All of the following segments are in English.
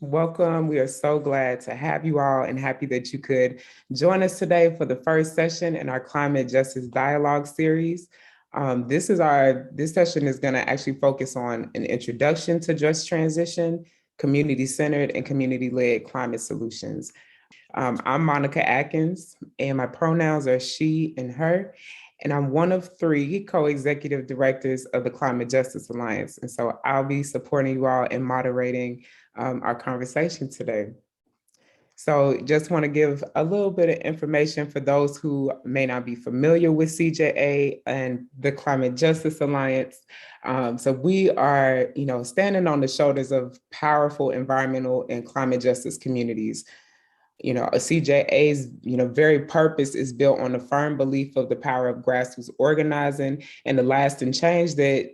Welcome. We are so glad to have you all and happy that you could join us today for the first session in our Climate Justice Dialogue series. This session is going to actually focus on an introduction to just transition, community-centered and community-led climate solutions. I'm Monica Atkins, and my pronouns are she and her, and I'm one of three co-executive directors of the Climate Justice Alliance. And so I'll be supporting you all and moderating our conversation today. So just want to give a little bit of information for those who may not be familiar with CJA and the Climate Justice Alliance. So we are, standing on the shoulders of powerful environmental and climate justice communities. A CJA's, very purpose is built on the firm belief of the power of grassroots organizing and the lasting change that,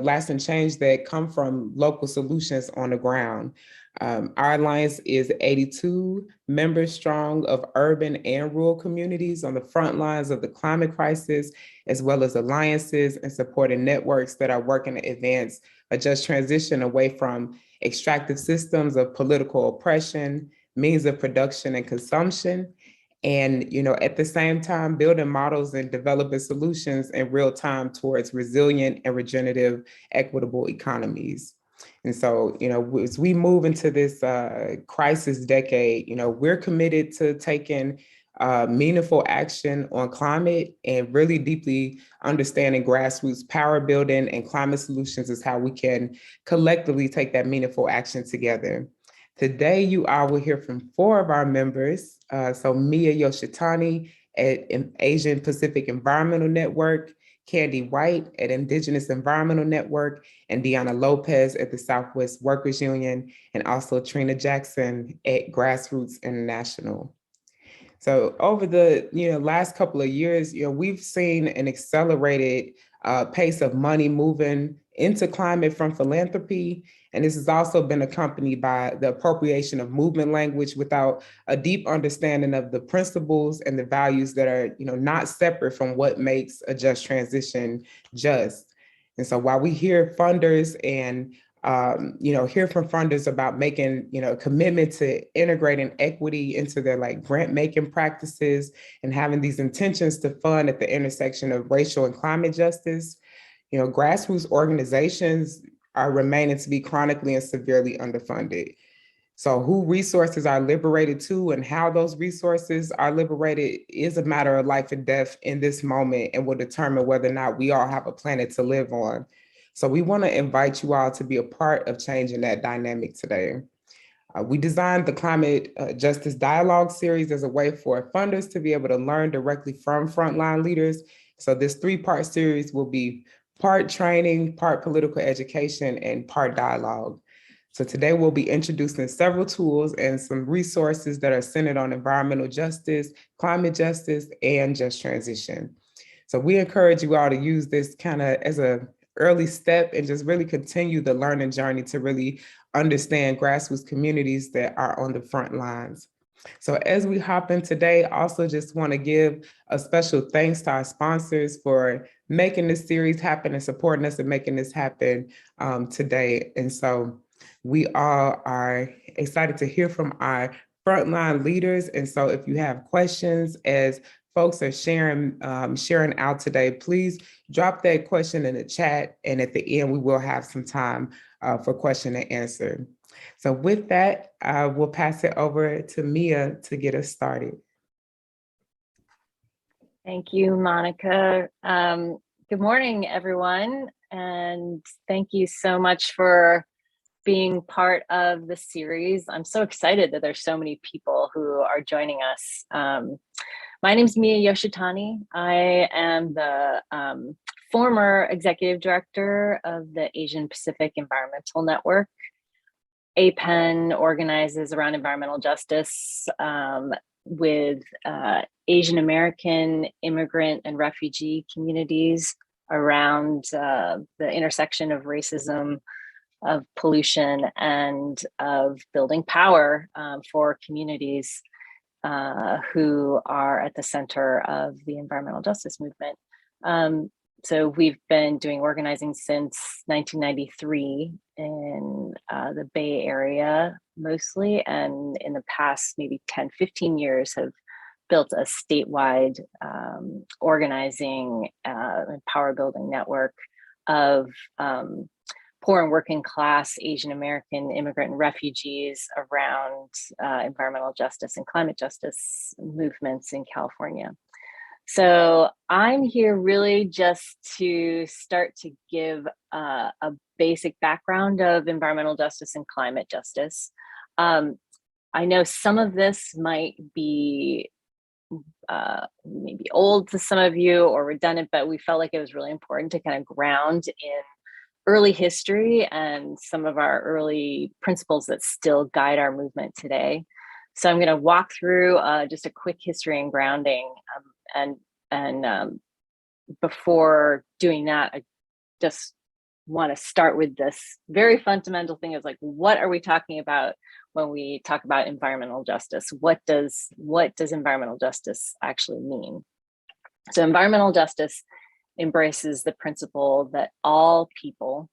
lasting change that come from local solutions on the ground. Our alliance is 82 members strong of urban and rural communities on the front lines of the climate crisis, as well as alliances and supporting networks that are working to advance a just transition away from extractive systems of political oppression, means of production and consumption, and at the same time building models and developing solutions in real time towards resilient and regenerative equitable economies. And so, as we move into this crisis decade, we're committed to taking meaningful action on climate and really deeply understanding grassroots power building and climate solutions is how we can collectively take that meaningful action together. Today, you all will hear from 4 of our members. So Mia Yoshitani at Asian Pacific Environmental Network, Candy White at Indigenous Environmental Network, and Deanna Lopez at the Southwest Workers Union, and also Trina Jackson at Grassroots International. So over the last couple of years, we've seen an accelerated pace of money moving into climate from philanthropy. And this has also been accompanied by the appropriation of movement language without a deep understanding of the principles and the values that are not separate from what makes a just transition just. And so while we hear funders and hear from funders about making, a commitment to integrating equity into their grant making practices and having these intentions to fund at the intersection of racial and climate justice, grassroots organizations are remaining to be chronically and severely underfunded. So who resources are liberated to and how those resources are liberated is a matter of life and death in this moment and will determine whether or not we all have a planet to live on. So we want to invite you all to be a part of changing that dynamic today. We designed the Climate Justice Dialogue series as a way for funders to be able to learn directly from frontline leaders. So this 3-part series will be part training, part political education, and part dialogue. So today we'll be introducing several tools and some resources that are centered on environmental justice, climate justice, and just transition. So we encourage you all to use this kind of as an early step and just really continue the learning journey to really understand grassroots communities that are on the front lines. So as we hop in today, I also just want to give a special thanks to our sponsors for making this series happen and supporting us and making this happen today. And so we all are excited to hear from our frontline leaders. And so if you have questions as folks are sharing out today, please drop that question in the chat. And at the end, we will have some time for question and answer. So with that, we'll pass it over to Mia to get us started. Thank you, Monica. Good morning, everyone. And thank you so much for being part of the series. I'm so excited that there's so many people who are joining us. My name is Mia Yoshitani. I am the former executive director of the Asian Pacific Environmental Network. APEN organizes around environmental justice with Asian American immigrant and refugee communities around the intersection of racism, of pollution, and of building power for communities who are at the center of the environmental justice movement. So we've been doing organizing since 1993 in the Bay Area mostly, and in the past maybe 10, 15 years have built a statewide organizing and power building network of poor and working class Asian American immigrant and refugees around environmental justice and climate justice movements in California. So I'm here really just to start to give a basic background of environmental justice and climate justice. I know some of this might be maybe old to some of you or redundant, but we felt like it was really important to kind of ground in early history and some of our early principles that still guide our movement today. So I'm going to walk through just a quick history and grounding, and before doing that, I just want to start with this very fundamental thing of like, what are we talking about when we talk about environmental justice? What does environmental justice actually mean? So environmental justice embraces the principle that all people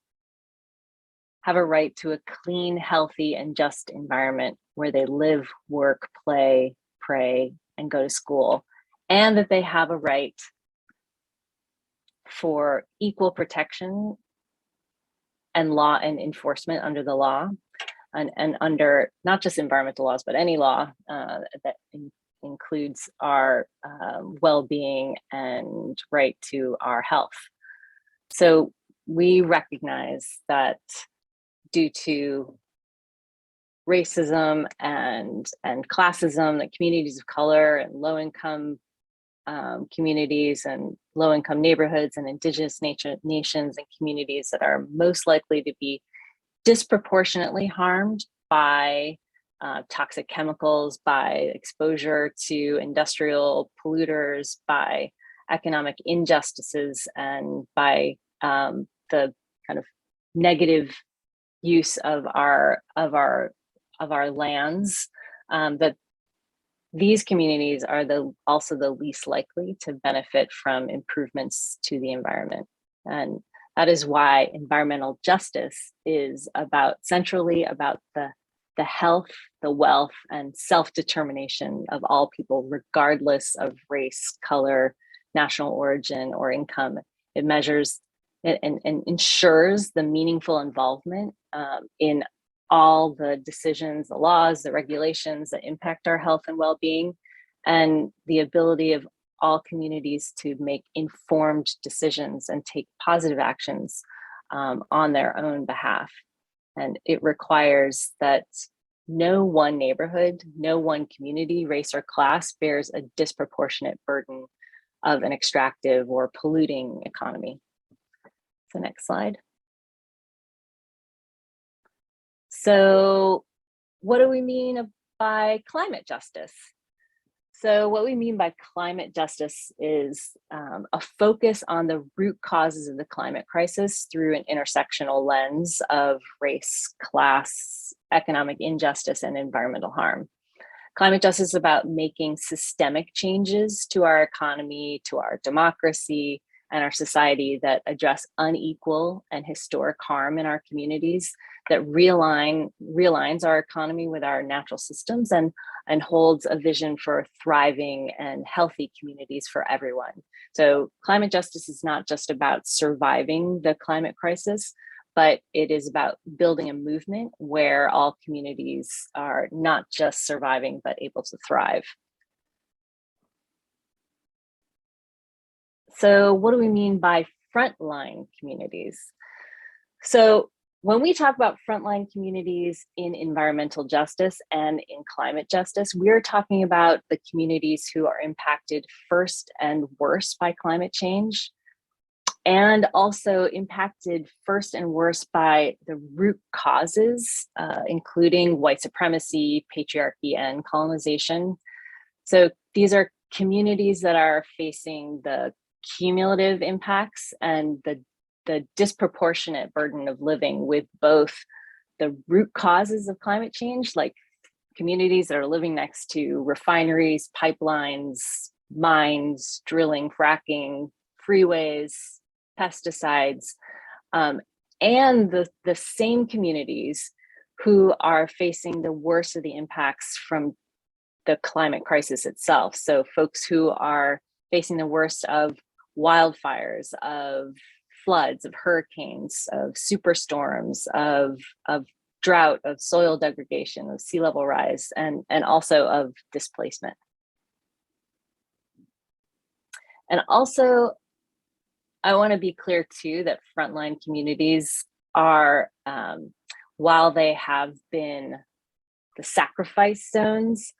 have a right to a clean, healthy, and just environment where they live, work, play, pray, and go to school, and that they have a right for equal protection and law and enforcement under the law, and under not just environmental laws, but any law that includes our well-being and right to our health. So we recognize that due to racism and classism, that communities of color and low-income communities and low-income neighborhoods and indigenous nations and communities that are most likely to be disproportionately harmed by toxic chemicals, by exposure to industrial polluters, by economic injustices, and by the kind of negative use of our lands, that these communities are also the least likely to benefit from improvements to the environment. And that is why environmental justice is centrally about the health, the wealth, and self-determination of all people, regardless of race, color, national origin, or income. It measures and ensures the meaningful involvement in all the decisions, the laws, the regulations that impact our health and well-being, and the ability of all communities to make informed decisions and take positive actions on their own behalf. And it requires that no one neighborhood, no one community, race, or class bears a disproportionate burden of an extractive or polluting economy. So next slide. So what do we mean by climate justice? So what we mean by climate justice is a focus on the root causes of the climate crisis through an intersectional lens of race, class, economic injustice, and environmental harm. Climate justice is about making systemic changes to our economy, to our democracy, and our society that address unequal and historic harm in our communities, that realigns our economy with our natural systems, and holds a vision for thriving and healthy communities for everyone. So climate justice is not just about surviving the climate crisis, but it is about building a movement where all communities are not just surviving, but able to thrive. So what do we mean by frontline communities? So when we talk about frontline communities in environmental justice and in climate justice, we're talking about the communities who are impacted first and worst by climate change, and also impacted first and worst by the root causes, including white supremacy, patriarchy, and colonization. So these are communities that are facing the cumulative impacts and the disproportionate burden of living with both the root causes of climate change, like communities that are living next to refineries, pipelines, mines, drilling, fracking, freeways, pesticides, and the same communities who are facing the worst of the impacts from the climate crisis itself. So folks who are facing the worst of wildfires, of floods, of hurricanes, of superstorms, of drought, of soil degradation, of sea level rise, and also of displacement. And also, I want to be clear too that frontline communities are, while they have been the sacrifice zones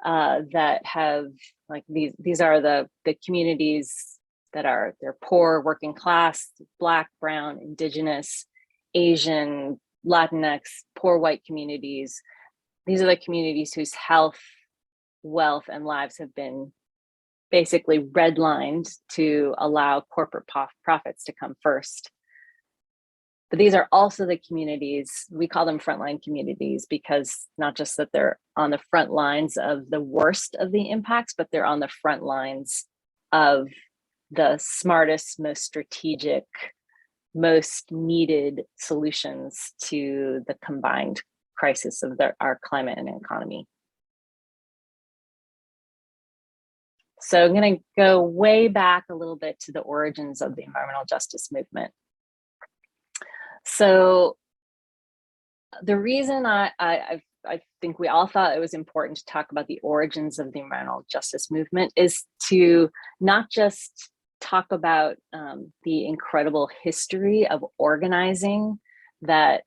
that have, like, these are the communities that are, they're poor, working class, Black, Brown, Indigenous, Asian, Latinx, poor white communities. These are the communities whose health, wealth, and lives have been basically redlined to allow corporate profits to come first. But these are also the communities, we call them frontline communities, because not just that they're on the front lines of the worst of the impacts, but they're on the front lines of the smartest, most strategic, most needed solutions to the combined crisis of our climate and economy. So I'm going to go way back a little bit to the origins of the environmental justice movement. So the reason I think we all thought it was important to talk about the origins of the environmental justice movement is to not just talk about the incredible history of organizing that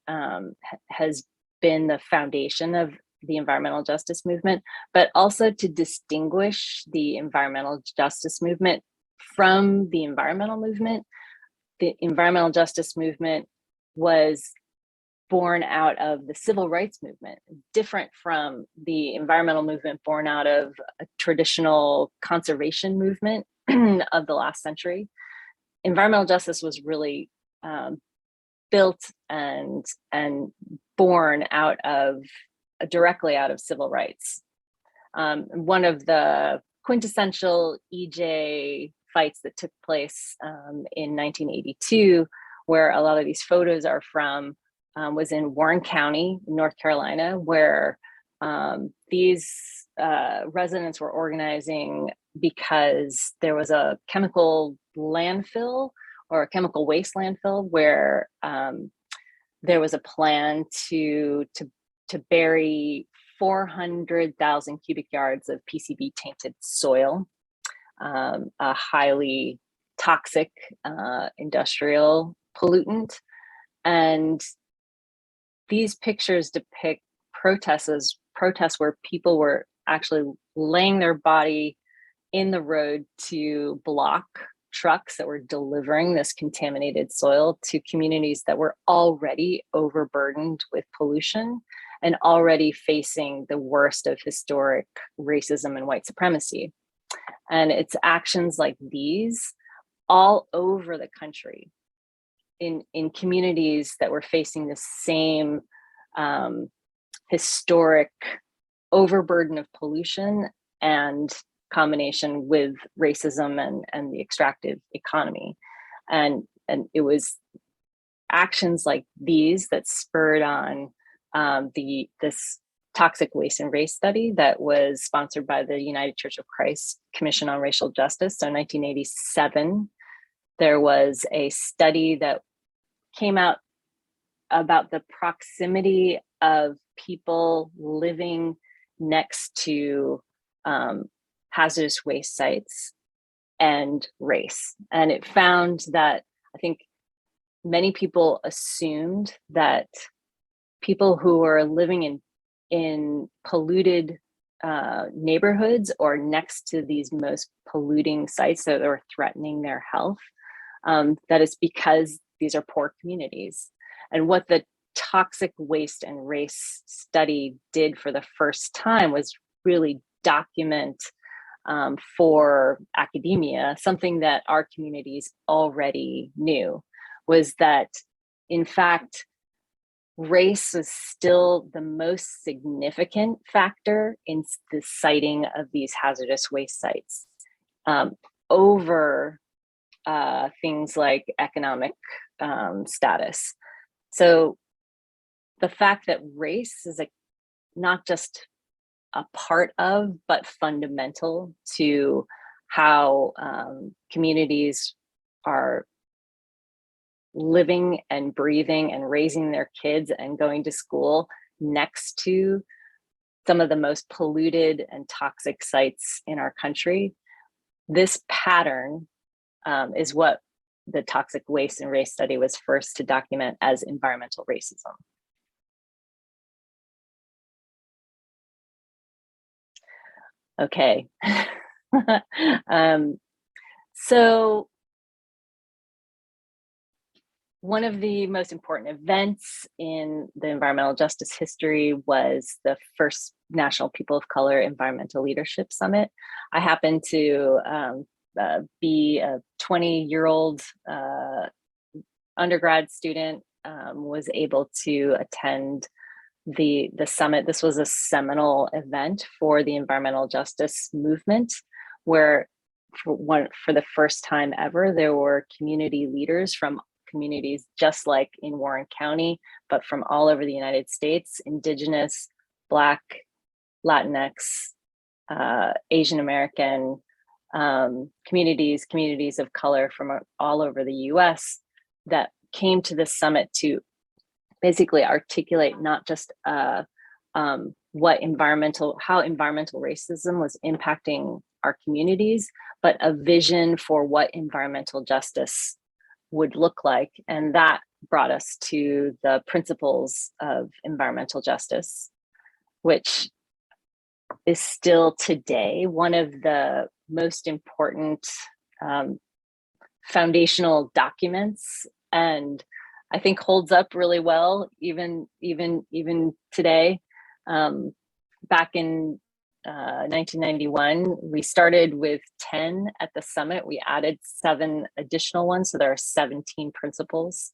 has been the foundation of the environmental justice movement, but also to distinguish the environmental justice movement from the environmental movement. The environmental justice movement was born out of the civil rights movement, different from the environmental movement born out of a traditional conservation movement of the last century. Environmental justice was really built and born out of, directly out of civil rights. One of the quintessential EJ fights that took place in 1982, where a lot of these photos are from, was in Warren County, North Carolina, where these residents were organizing because there was a chemical landfill or a chemical waste landfill where there was a plan to bury 400,000 cubic yards of PCB tainted soil, a highly toxic industrial pollutant. And these pictures depict protests where people were actually laying their body in the road to block trucks that were delivering this contaminated soil to communities that were already overburdened with pollution and already facing the worst of historic racism and white supremacy. And it's actions like these all over the country in communities that were facing the same historic overburden of pollution and combination with racism and the extractive economy. And it was actions like these that spurred on this toxic waste and race study that was sponsored by the United Church of Christ Commission on Racial Justice. So in 1987, there was a study that came out about the proximity of people living next to hazardous waste sites and race. And it found that, I think many people assumed that people who were living in polluted neighborhoods or next to these most polluting sites that were threatening their health, that it's because these are poor communities. And what the toxic waste and race study did for the first time was really document for academia something that our communities already knew, was that in fact race was still the most significant factor in the siting of these hazardous waste sites over things like economic status. So the fact that race is not just a part of, but fundamental to how communities are living and breathing and raising their kids and going to school next to some of the most polluted and toxic sites in our country. This pattern is what the Toxic Waste and Race Study was first to document as environmental racism. Okay. So one of the most important events in the environmental justice history was the first National People of Color Environmental Leadership Summit. I happen to be a 20-year-old undergrad student, was able to attend the summit. This was a seminal event for the environmental justice movement, where for the first time ever, there were community leaders from communities just like in Warren County, but from all over the United States: Indigenous, Black, Latinx, Asian American communities of color from all over the US, that came to this summit to basically articulate not just how environmental racism was impacting our communities, but a vision for what environmental justice would look like. And that brought us to the principles of environmental justice, which is still today one of the most important foundational documents, and I think holds up really well even today. Back in 1991, we started with 10 at the summit. We added 7 additional ones, so there are 17 principles.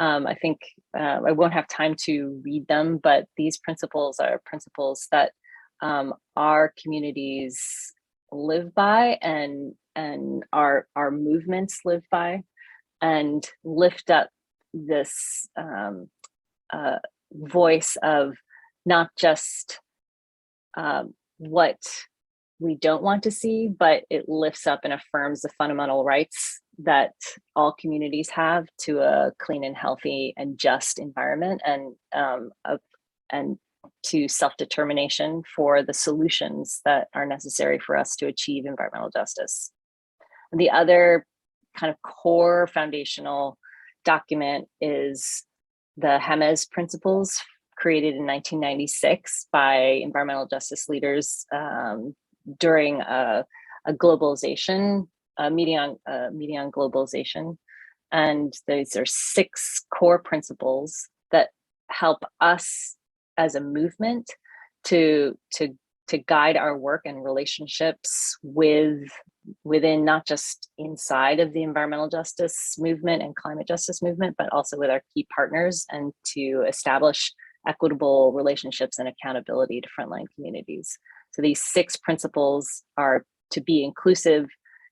I think I won't have time to read them, but these principles are principles that our communities live by, and our movements live by, and lift up this voice of not just what we don't want to see, but it lifts up and affirms the fundamental rights that all communities have to a clean and healthy and just environment, and to self-determination for the solutions that are necessary for us to achieve environmental justice. And the other kind of core foundational document is the Jemez Principles, created in 1996 by environmental justice leaders during a globalization, meeting on globalization. And these are 6 core principles that help us as a movement to guide our work and relationships within, not just inside of the environmental justice movement and climate justice movement, but also with our key partners, and to establish equitable relationships and accountability to frontline communities. So these 6 principles are to be inclusive,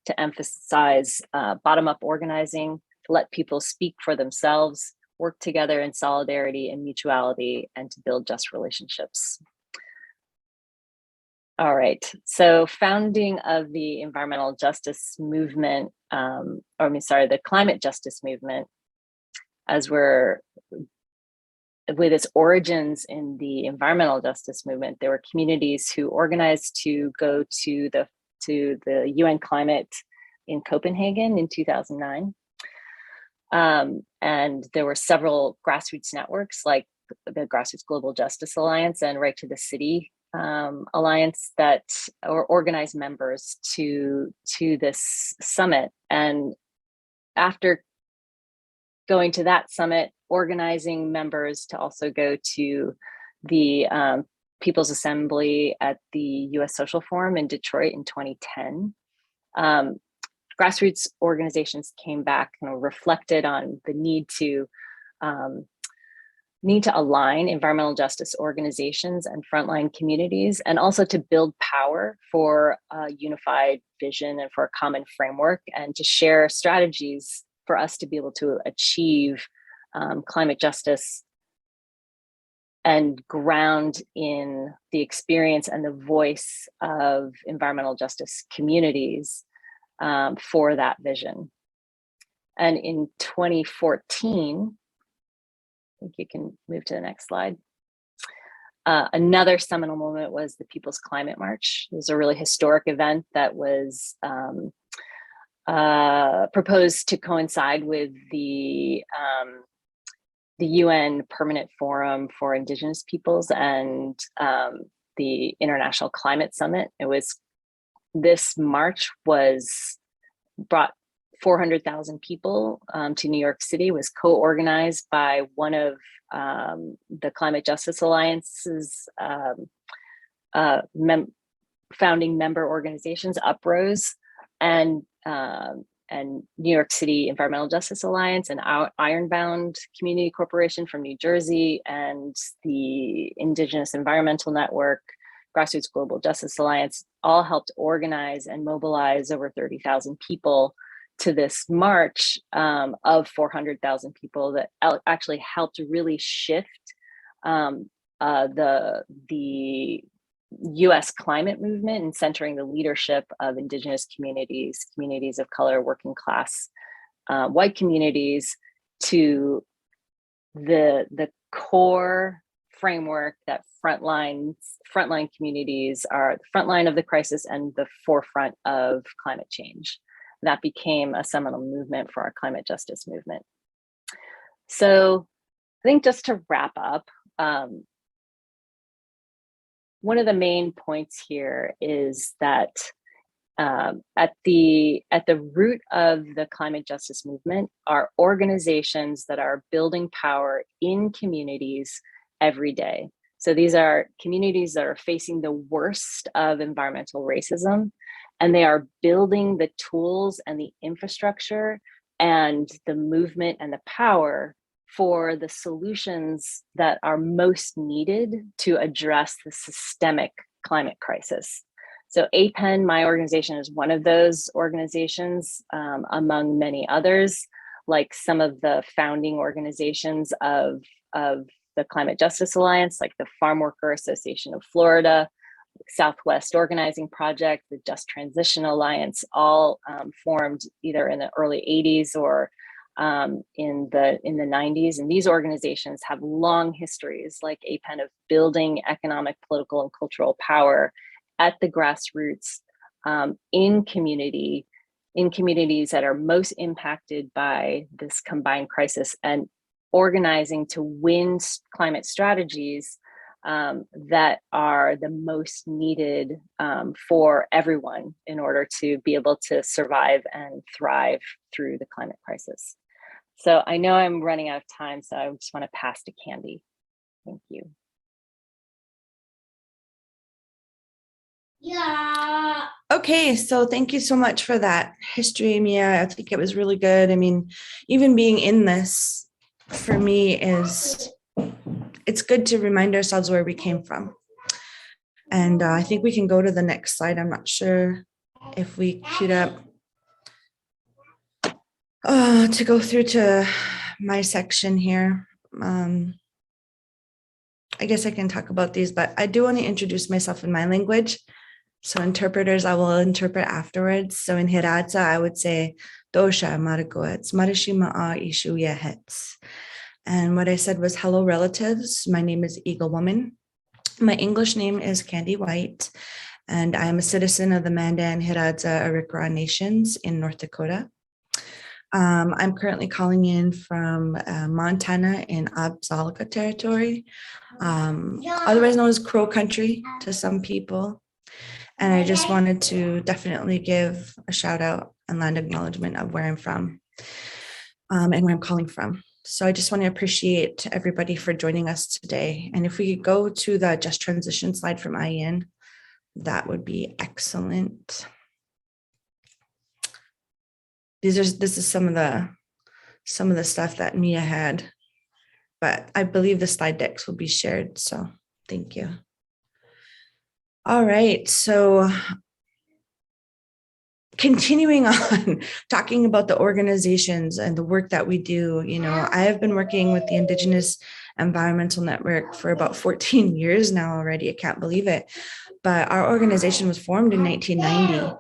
to emphasize bottom-up organizing, to let people speak for themselves, work together in solidarity and mutuality, and to build just relationships. All right, so founding of the environmental justice movement, the climate justice movement, as we're with its origins in the environmental justice movement, there were communities who organized to go to the UN climate in Copenhagen in 2009. And there were several grassroots networks like the Grassroots Global Justice Alliance and Right to the City Alliance that organized members to this summit. And after going to that summit, organizing members to also go to the People's Assembly at the US Social Forum in Detroit in 2010. Grassroots organizations came back and reflected on the need to align environmental justice organizations and frontline communities, and also to build power for a unified vision and for a common framework, and to share strategies for us to be able to achieve climate justice and ground in the experience and the voice of environmental justice communities for that vision. And in 2014, I think you can move to the next slide. Another seminal moment was the People's Climate March. It was a really historic event that was proposed to coincide with the UN Permanent Forum for Indigenous Peoples and the International Climate Summit. This march brought 400,000 people to New York City, was co-organized by one of the Climate Justice Alliance's founding member organizations, UPROSE, and New York City Environmental Justice Alliance and Ironbound Community Corporation from New Jersey, and the Indigenous Environmental Network, Grassroots Global Justice Alliance, all helped organize and mobilize over 30,000 people to this march of 400,000 people that actually helped really shift the US climate movement and centering the leadership of Indigenous communities, communities of color, working class, white communities, to the core framework that frontline communities are the front line of the crisis and the forefront of climate change. That became a seminal movement for our climate justice movement. So I think just to wrap up, one of the main points here is that at the root of the climate justice movement are organizations that are building power in communities every day. So these are communities that are facing the worst of environmental racism, and they are building the tools and the infrastructure and the movement and the power for the solutions that are most needed to address the systemic climate crisis. So APEN, my organization, is one of those organizations, among many others, like some of the founding organizations of the Climate Justice Alliance, like the Farm Worker Association of Florida, Southwest Organizing Project, the Just Transition Alliance, all formed either in the early 80s or in the 90s. And these organizations have long histories, like APEN, of building economic, political, and cultural power at the grassroots in communities that are most impacted by this combined crisis, and organizing to win climate strategies that are the most needed for everyone in order to be able to survive and thrive through the climate crisis. So I know I'm running out of time, so I just want to pass to Candy. Thank you. Yeah. Okay, so thank you so much for that history, Mia. I think it was really good. I mean, even being in this for me it's good to remind ourselves where we came from. And I think we can go to the next slide. I'm not sure if we queued up to go through to my section here. I guess I can talk about these, but I do want to introduce myself in my language. So interpreters, I will interpret afterwards. So in Hiradza, I would say, Dosha Maragoets, Marishima Ishu Yehets. And what I said was, hello relatives, my name is Eagle Woman. My English name is Candy White, and I am a citizen of the Mandan, Hiradza, Arikara Nations in North Dakota. I'm currently calling in from Montana in Absaloka territory, otherwise known as Crow Country to some people. And I just wanted to definitely give a shout out and land acknowledgement of where I'm from and where I'm calling from. So I just want to appreciate everybody for joining us today. And if we could go to the Just Transition slide from Ian, that would be excellent. This is some of the stuff that Mia had, but I believe the slide decks will be shared. So thank you. All right, so continuing on talking about the organizations and the work that we do, I have been working with the Indigenous Environmental Network for about 14 years now already. I can't believe it. But our organization was formed in 1990.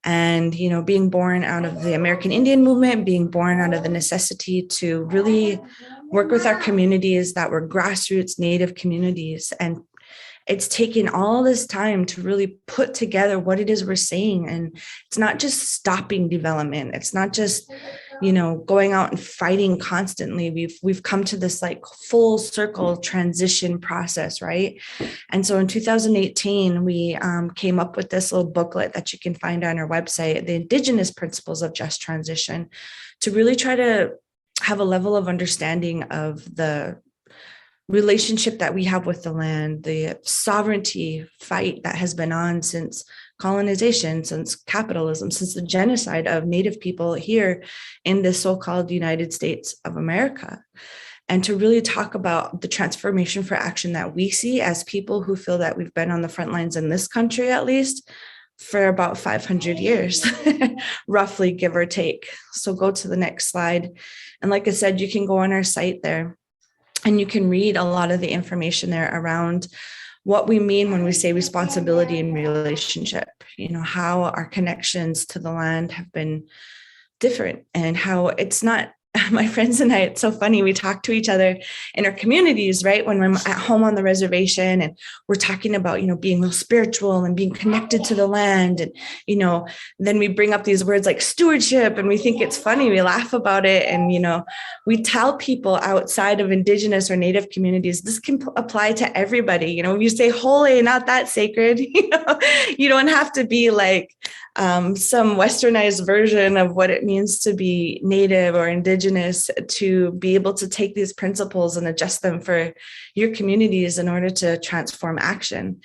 And, being born out of the American Indian movement, being born out of the necessity to really work with our communities that were grassroots Native communities. And it's taken all this time to really put together what it is we're saying. And it's not just stopping development. It's not just, going out and fighting constantly. We've come to this like full circle transition process, right? And so in 2018, we came up with this little booklet that you can find on our website, the Indigenous Principles of Just Transition, to really try to have a level of understanding of the relationship that we have with the land, the sovereignty fight that has been on since colonization, since capitalism, since the genocide of Native people here in the so-called United States of America. And to really talk about the transformation for action that we see as people who feel that we've been on the front lines in this country, at least, for about 500 years, roughly, give or take. So go to the next slide. And like I said, you can go on our site there and you can read a lot of the information there around what we mean when we say responsibility and relationship, how our connections to the land have been different and how it's not. My friends and I, it's so funny. We talk to each other in our communities, right? When I'm at home on the reservation and we're talking about, being real spiritual and being connected to the land. And, then we bring up these words like stewardship and we think it's funny. We laugh about it. And, we tell people outside of Indigenous or Native communities, this can apply to everybody. You say holy, not that sacred, you don't have to be like some westernized version of what it means to be Native or Indigenous to be able to take these principles and adjust them for your communities in order to transform action.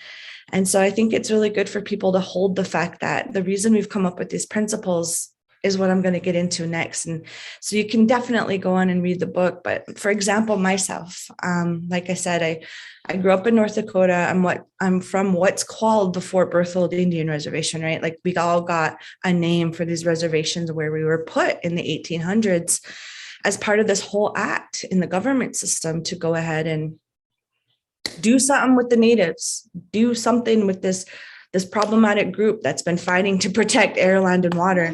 And so I think it's really good for people to hold the fact that the reason we've come up with these principles is what I'm going to get into next. And so you can definitely go on and read the book. But for example, myself, like I said, I grew up in North Dakota. I'm from what's called the Fort Berthold Indian Reservation, right? Like we all got a name for these reservations where we were put in the 1800s as part of this whole act in the government system to go ahead and do something with the natives, do something with this problematic group that's been fighting to protect air, land, and water.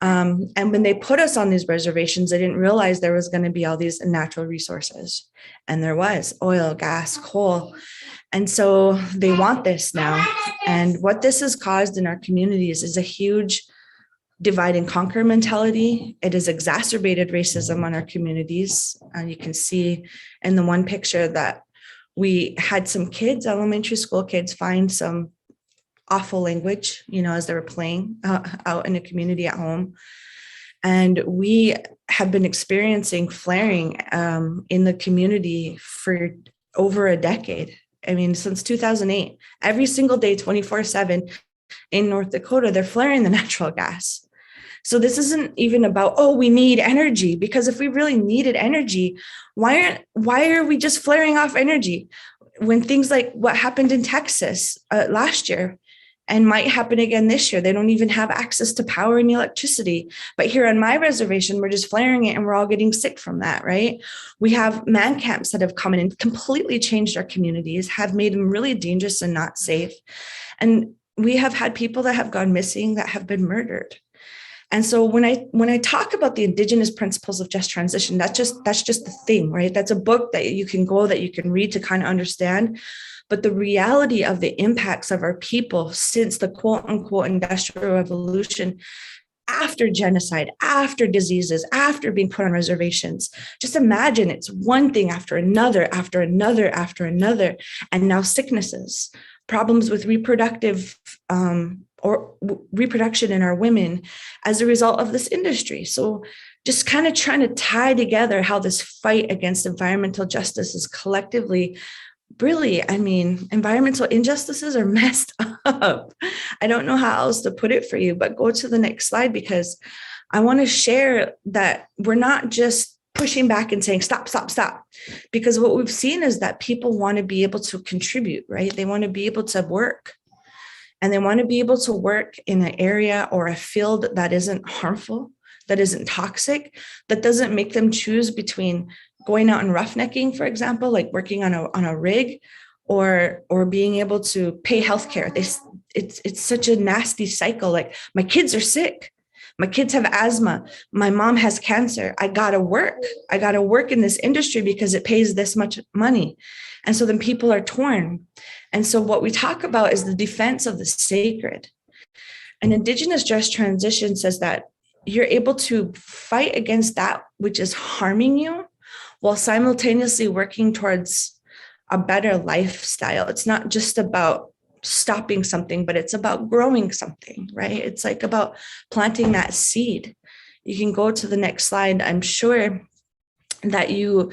And when they put us on these reservations, they didn't realize there was going to be all these natural resources. And there was oil, gas, coal. And so they want this now. And what this has caused in our communities is a huge divide and conquer mentality. It has exacerbated racism on our communities. And you can see in the one picture that we had some kids, elementary school kids, find some awful language, as they were playing out in the community at home. And we have been experiencing flaring in the community for over a decade. I mean, since 2008, every single day, 24/7 in North Dakota, they're flaring the natural gas. So this isn't even about, we need energy, because if we really needed energy, why are we just flaring off energy when things like what happened in Texas last year and might happen again this year? They don't even have access to power and electricity. But here on my reservation, we're just flaring it and we're all getting sick from that, right? We have man camps that have come in and completely changed our communities, have made them really dangerous and not safe. And we have had people that have gone missing, that have been murdered. And so when I talk about the Indigenous Principles of Just Transition, that's just the thing, right? That's a book that you can read to kind of understand. But the reality of the impacts of our people since the quote unquote Industrial Revolution, after genocide, after diseases, after being put on reservations, just imagine it's one thing after another, after another, after another. And now sicknesses, problems with reproduction in our women as a result of this industry. So just kind of trying to tie together how this fight against environmental justice is collectively really, environmental injustices are messed up. I don't know how else to put it for you, but go to the next slide, because I want to share that we're not just pushing back and saying, stop, stop, stop. Because what we've seen is that people want to be able to contribute, right? They want to be able to work. and they want to be able to work in an area or a field that isn't harmful, that isn't toxic, that doesn't make them choose between going out and roughnecking, for example, like working on a rig, or being able to pay healthcare. It's such a nasty cycle. Like, my kids are sick. My kids have asthma. My mom has cancer. I gotta work. I gotta work in this industry because it pays this much money. And so then people are torn. And so what we talk about is the defense of the sacred. And Indigenous just transition says that you're able to fight against that which is harming you while simultaneously working towards a better lifestyle. It's not just about stopping something, but it's about growing something, right? It's like about planting that seed. You can go to the next slide. I'm sure that you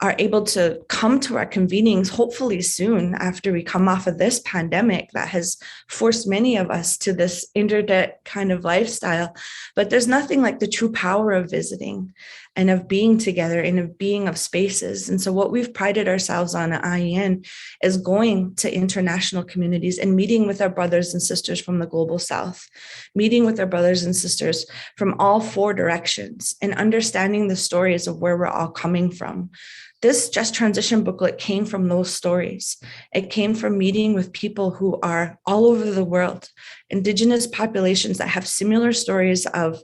are able to come to our convenings hopefully soon after we come off of this pandemic that has forced many of us to this internet kind of lifestyle. But there's nothing like the true power of visiting and of being together and of being of spaces. And so what we've prided ourselves on at IEN is going to international communities and meeting with our brothers and sisters from the global south, meeting with our brothers and sisters from all four directions and understanding the stories of where we're all coming from. This Just Transition booklet came from those stories. It came from meeting with people who are all over the world, Indigenous populations that have similar stories of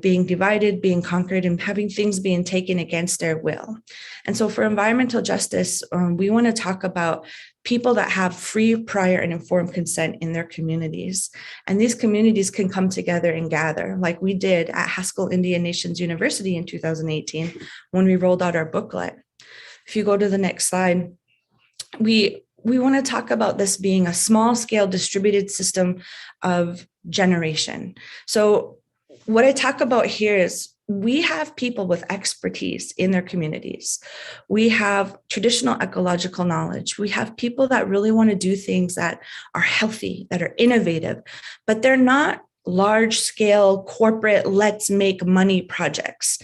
being divided, being conquered, and having things being taken against their will. And so for environmental justice, we want to talk about people that have free, prior, and informed consent in their communities. And these communities can come together and gather, like we did at Haskell Indian Nations University in 2018 when we rolled out our booklet. If you go to the next slide, we want to talk about this being a small-scale distributed system of generation. So what I talk about here is we have people with expertise in their communities. We have traditional ecological knowledge. We have people that really want to do things that are healthy, that are innovative, but they're not large scale corporate, let's make money projects.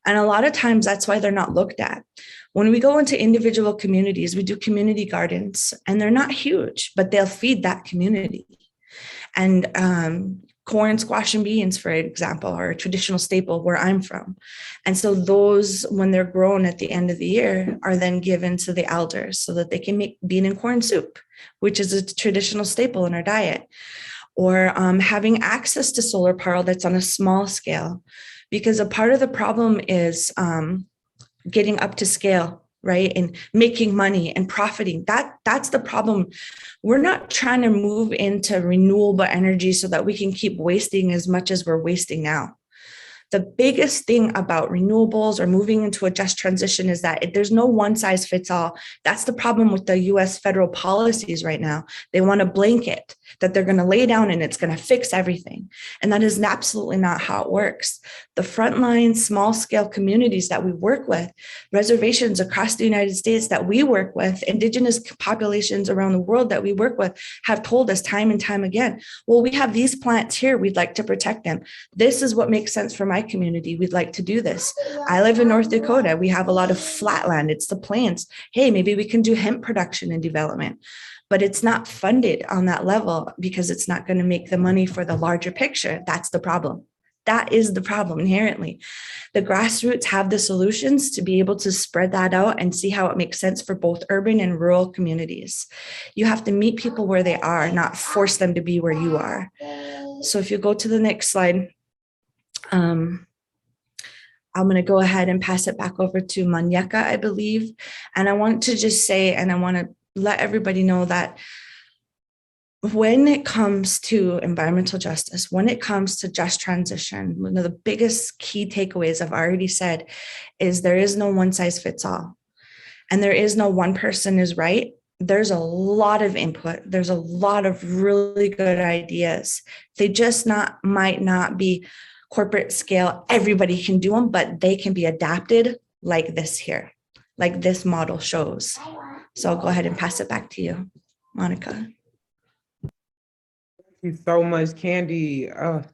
And a lot of times that's why they're not looked at. When we go into individual communities, we do community gardens, and they're not huge, but they'll feed that community. And corn, squash, and beans, for example, are a traditional staple where I'm from. And so those, when they're grown at the end of the year, are then given to the elders so that they can make bean and corn soup, which is a traditional staple in our diet. Or having access to solar power that's on a small scale, because a part of the problem is getting up to scale, right? And making money and profiting. That's the problem. We're not trying to move into renewable energy so that we can keep wasting as much as we're wasting now. The biggest thing about renewables or moving into a just transition is that there's no one size fits all. That's the problem with the US federal policies right now. They want a blanket that they're going to lay down and it's going to fix everything. And that is absolutely not how it works. The frontline small scale communities that we work with, reservations across the United States that we work with, Indigenous populations around the world that we work with have told us time and time again, well, we have these plants here, we'd like to protect them. This is what makes sense for my community. We'd like to do this. I live in North Dakota. We have a lot of flatland. It's the plains. Hey, maybe we can do hemp production and development. But it's not funded on that level because it's not going to make the money for the larger picture. That's the problem. That is the problem inherently. The grassroots have the solutions to be able to spread that out and see how it makes sense for both urban and rural communities. You have to meet people where they are, not force them to be where you are. So if you go to the next slide, I'm going to go ahead and pass it back over to Manyeka, I believe. And I want to just say, and I want to let everybody know that when it comes to environmental justice, when it comes to just transition, one of the biggest key takeaways I've already said is there is no one size fits all. And there is no one person is right. There's a lot of input. There's a lot of really good ideas. They just might not be corporate scale. Everybody can do them, but they can be adapted like this here, like this model shows. So I'll go ahead and pass it back to you, Monica. Thank you so much, Candy,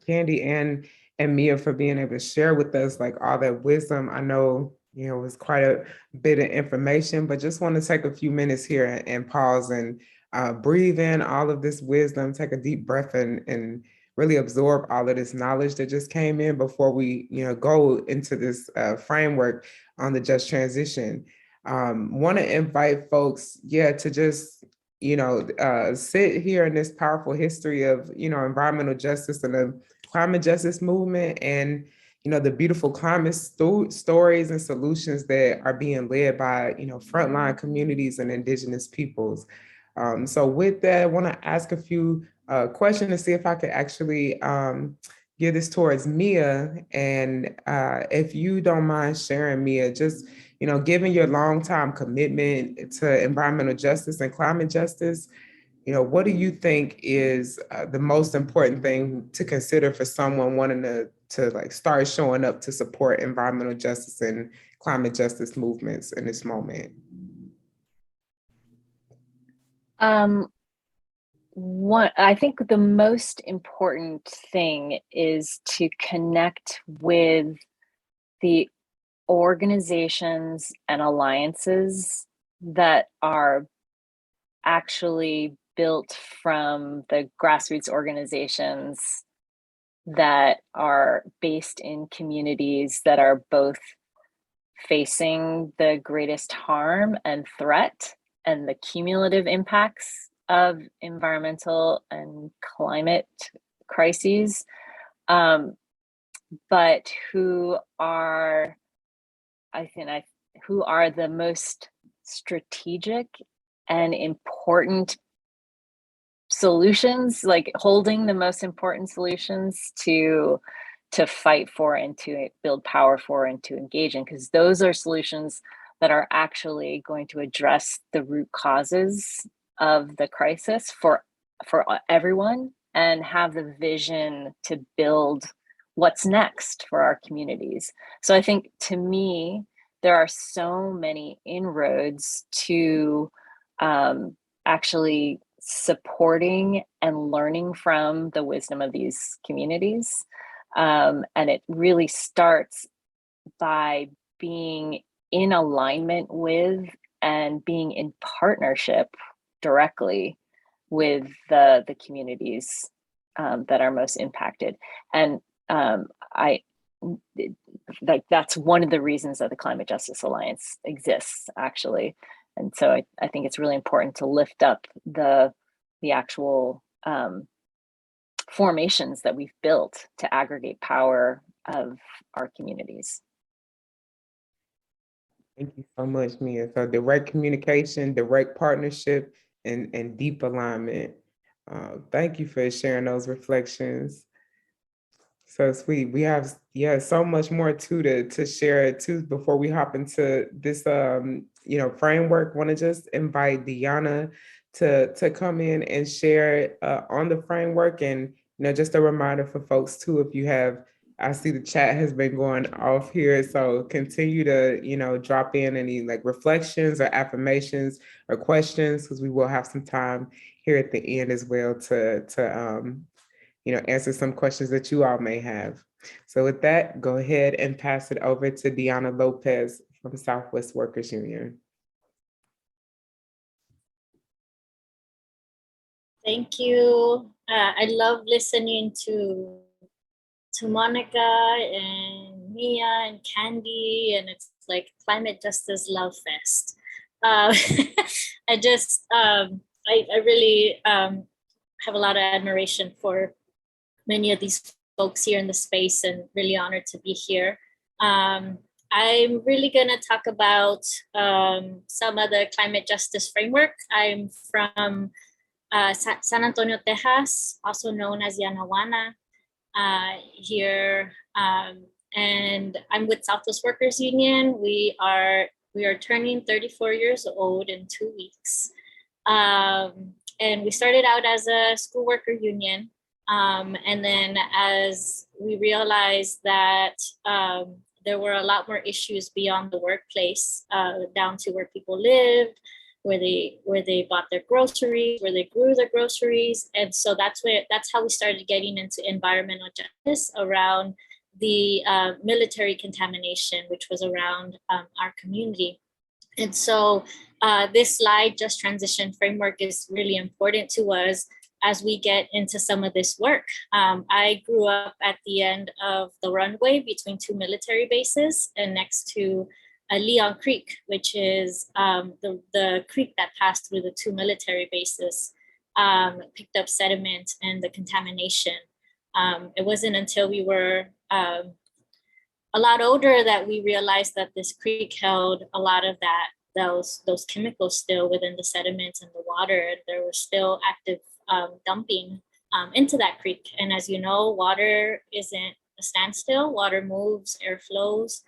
Candy and Mia, for being able to share with us like all that wisdom. I know, it was quite a bit of information, but just want to take a few minutes here and pause and breathe in all of this wisdom, take a deep breath and really absorb all of this knowledge that just came in before we, go into this framework on the just transition. Want to invite folks, to just, sit here in this powerful history of, environmental justice and the climate justice movement and, the beautiful climate stories and solutions that are being led by, frontline communities and indigenous peoples. So with that, I want to ask a few questions to see if I could actually give this towards Mia. And if you don't mind sharing, Mia, just, given your longtime commitment to environmental justice and climate justice, what do you think is the most important thing to consider for someone wanting to like start showing up to support environmental justice and climate justice movements in this moment? I think the most important thing is to connect with the organizations and alliances that are actually built from the grassroots organizations that are based in communities that are both facing the greatest harm and threat and the cumulative impacts of environmental and climate crises, but who are, who are the most strategic and important solutions, like holding the most important solutions to fight for and to build power for and to engage in, because those are solutions that are actually going to address the root causes of the crisis for everyone and have the vision to build what's next for our communities. So I think, to me, there are so many inroads to actually supporting and learning from the wisdom of these communities. And it really starts by being in alignment with and being in partnership directly with the communities that are most impacted. And that's one of the reasons that the Climate Justice Alliance exists, actually. And so I think it's really important to lift up the actual formations that we've built to aggregate power of our communities. Thank you so much, Mia. So direct communication, direct partnership, and deep alignment. Thank you for sharing those reflections. So sweet. We have so much more to share too before we hop into this framework. Want to just invite Deanna to come in and share on the framework, and just a reminder for folks too, if you have, I see the chat has been going off here, so continue to drop in any like reflections or affirmations or questions, because we will have some time here at the end as well to answer some questions that you all may have. So with that, go ahead and pass it over to Deanna Lopez from Southwest Workers Union. Thank you. I love listening to Monica and Mia and Candy, and it's like Climate Justice Love Fest. I just, I really have a lot of admiration for many of these folks here in the space, and really honored to be here. I'm really gonna talk about some of the climate justice framework. I'm from San Antonio, Texas, also known as Yanaguana here. And I'm with Southwest Workers Union. We are turning 34 years old in 2 weeks. And we started out as a school worker union. And then as we realized that there were a lot more issues beyond the workplace, down to where people lived, where they bought their groceries, where they grew their groceries. And so that's how we started getting into environmental justice around the military contamination, which was around our community. And so this slide, Just Transition Framework, is really important to us as we get into some of this work. I grew up at the end of the runway between two military bases and next to Leon Creek, which is the creek that passed through the two military bases, picked up sediment and the contamination. It wasn't until we were a lot older that we realized that this creek held a lot of those chemicals still within the sediments and the water, and there was still active dumping into that creek. And as you know, water isn't a standstill. Water moves, air flows.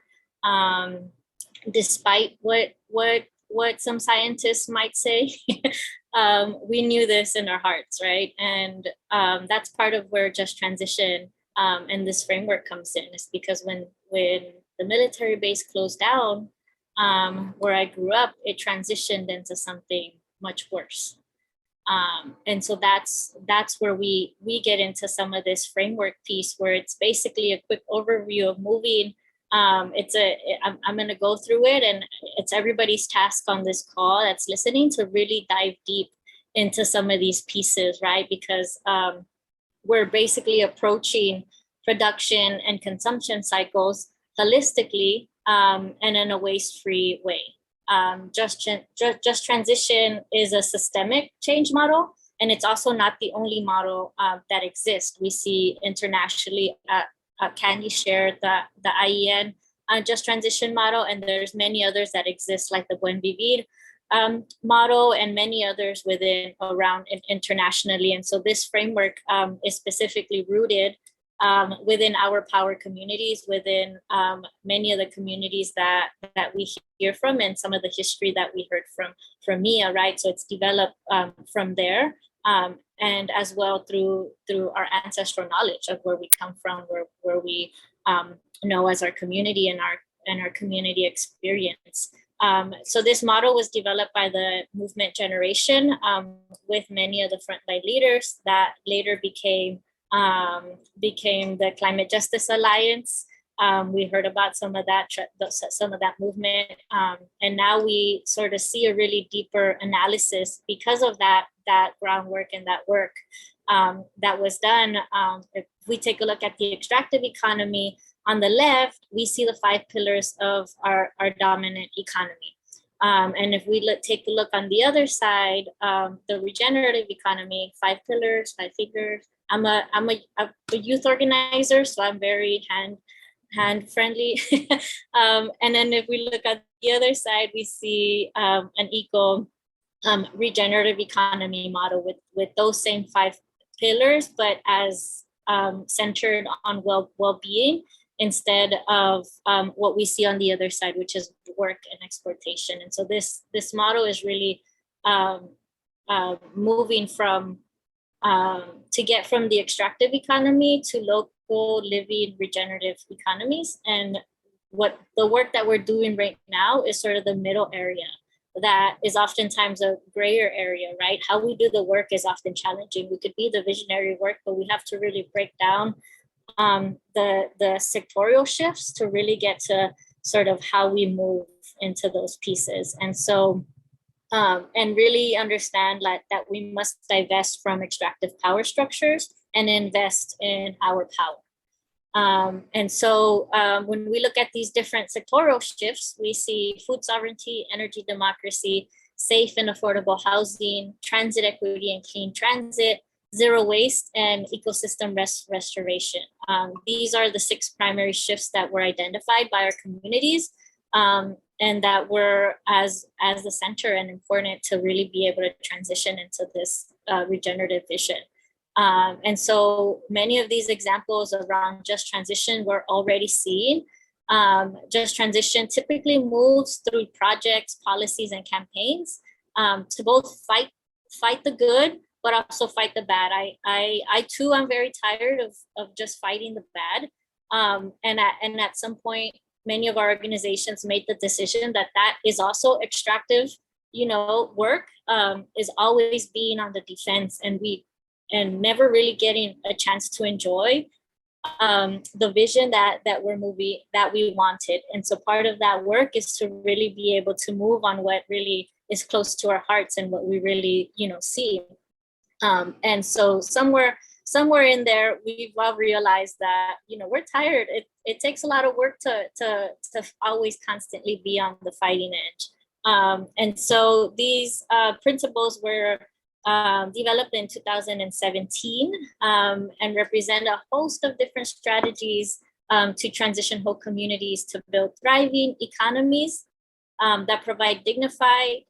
Despite what some scientists might say, we knew this in our hearts, right? And that's part of where Just Transition and this framework comes in, is because when the military base closed down, where I grew up, it transitioned into something much worse. And so that's where we get into some of this framework piece, where it's basically a quick overview of moving. I'm going to go through it, and it's everybody's task on this call that's listening to really dive deep into some of these pieces, right? Because we're basically approaching production and consumption cycles holistically and in a waste-free way. Just Transition is a systemic change model, and it's also not the only model that exists. We see internationally, Candy shared the IEN Just Transition model, and there's many others that exist, like the Buen Vivir model, and many others around internationally. And so this framework is specifically rooted within our power communities, within many of the communities that we hear from, and some of the history that we heard from Mia, right? So it's developed from there, and as well through our ancestral knowledge of where we come from, where we know as our community and our community experience. So this model was developed by the movement generation with many of the frontline leaders that later became the Climate Justice Alliance. We heard about some of that movement, and now we sort of see a really deeper analysis because of that groundwork and that work that was done. If we take a look at the extractive economy on the left, we see the 5 pillars of our dominant economy. And if we take a look on the other side, the regenerative economy, 5 pillars, 5 figures. I'm a youth organizer, so I'm very hand friendly. And then if we look at the other side, we see an eco regenerative economy model with those same 5 pillars, but as centered on well-being instead of what we see on the other side, which is work and exploitation. And so this model is really moving from to get from the extractive economy to local living regenerative economies. And what the work that we're doing right now is sort of the middle area that is oftentimes a grayer area, right? How we do the work is often challenging. We could be the visionary work, but we have to really break down the sectorial shifts to really get to sort of how we move into those pieces. And so and really understand that we must divest from extractive power structures and invest in our power. And so when we look at these different sectoral shifts, we see food sovereignty, energy democracy, safe and affordable housing, transit equity and clean transit, zero waste, and ecosystem restoration. These are the 6 primary shifts that were identified by our communities. And that were as the center and important to really be able to transition into this regenerative vision. And so many of these examples around Just Transition we're already seeing. Just Transition typically moves through projects, policies, and campaigns to both fight the good, but also fight the bad. I too am very tired of just fighting the bad. And at some point, many of our organizations made the decision that is also extractive, work, is always being on the defense, and never really getting a chance to enjoy the vision that we wanted. And so part of that work is to really be able to move on what really is close to our hearts and what we really, see. And so somewhere in there, we've all realized that, we're tired. It takes a lot of work to always constantly be on the fighting edge. And so these principles were developed in 2017 and represent a host of different strategies to transition whole communities to build thriving economies that provide dignified,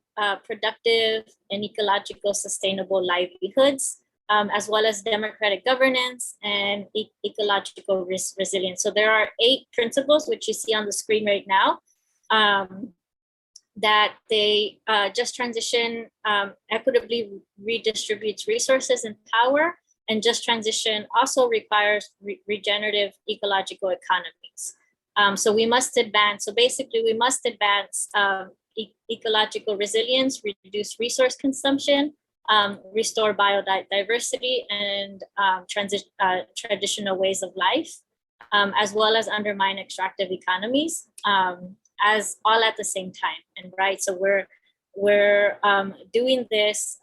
productive, and ecological sustainable livelihoods, as well as democratic governance and ecological resilience. So there are 8 principles, which you see on the screen right now, that they just transition equitably redistributes resources and power, and just transition also requires regenerative ecological economies. So we must advance. So basically, we must advance ecological resilience, reduce resource consumption, restore biodiversity, and traditional ways of life, as well as undermine extractive economies. As all at the same time, and right. So we're doing this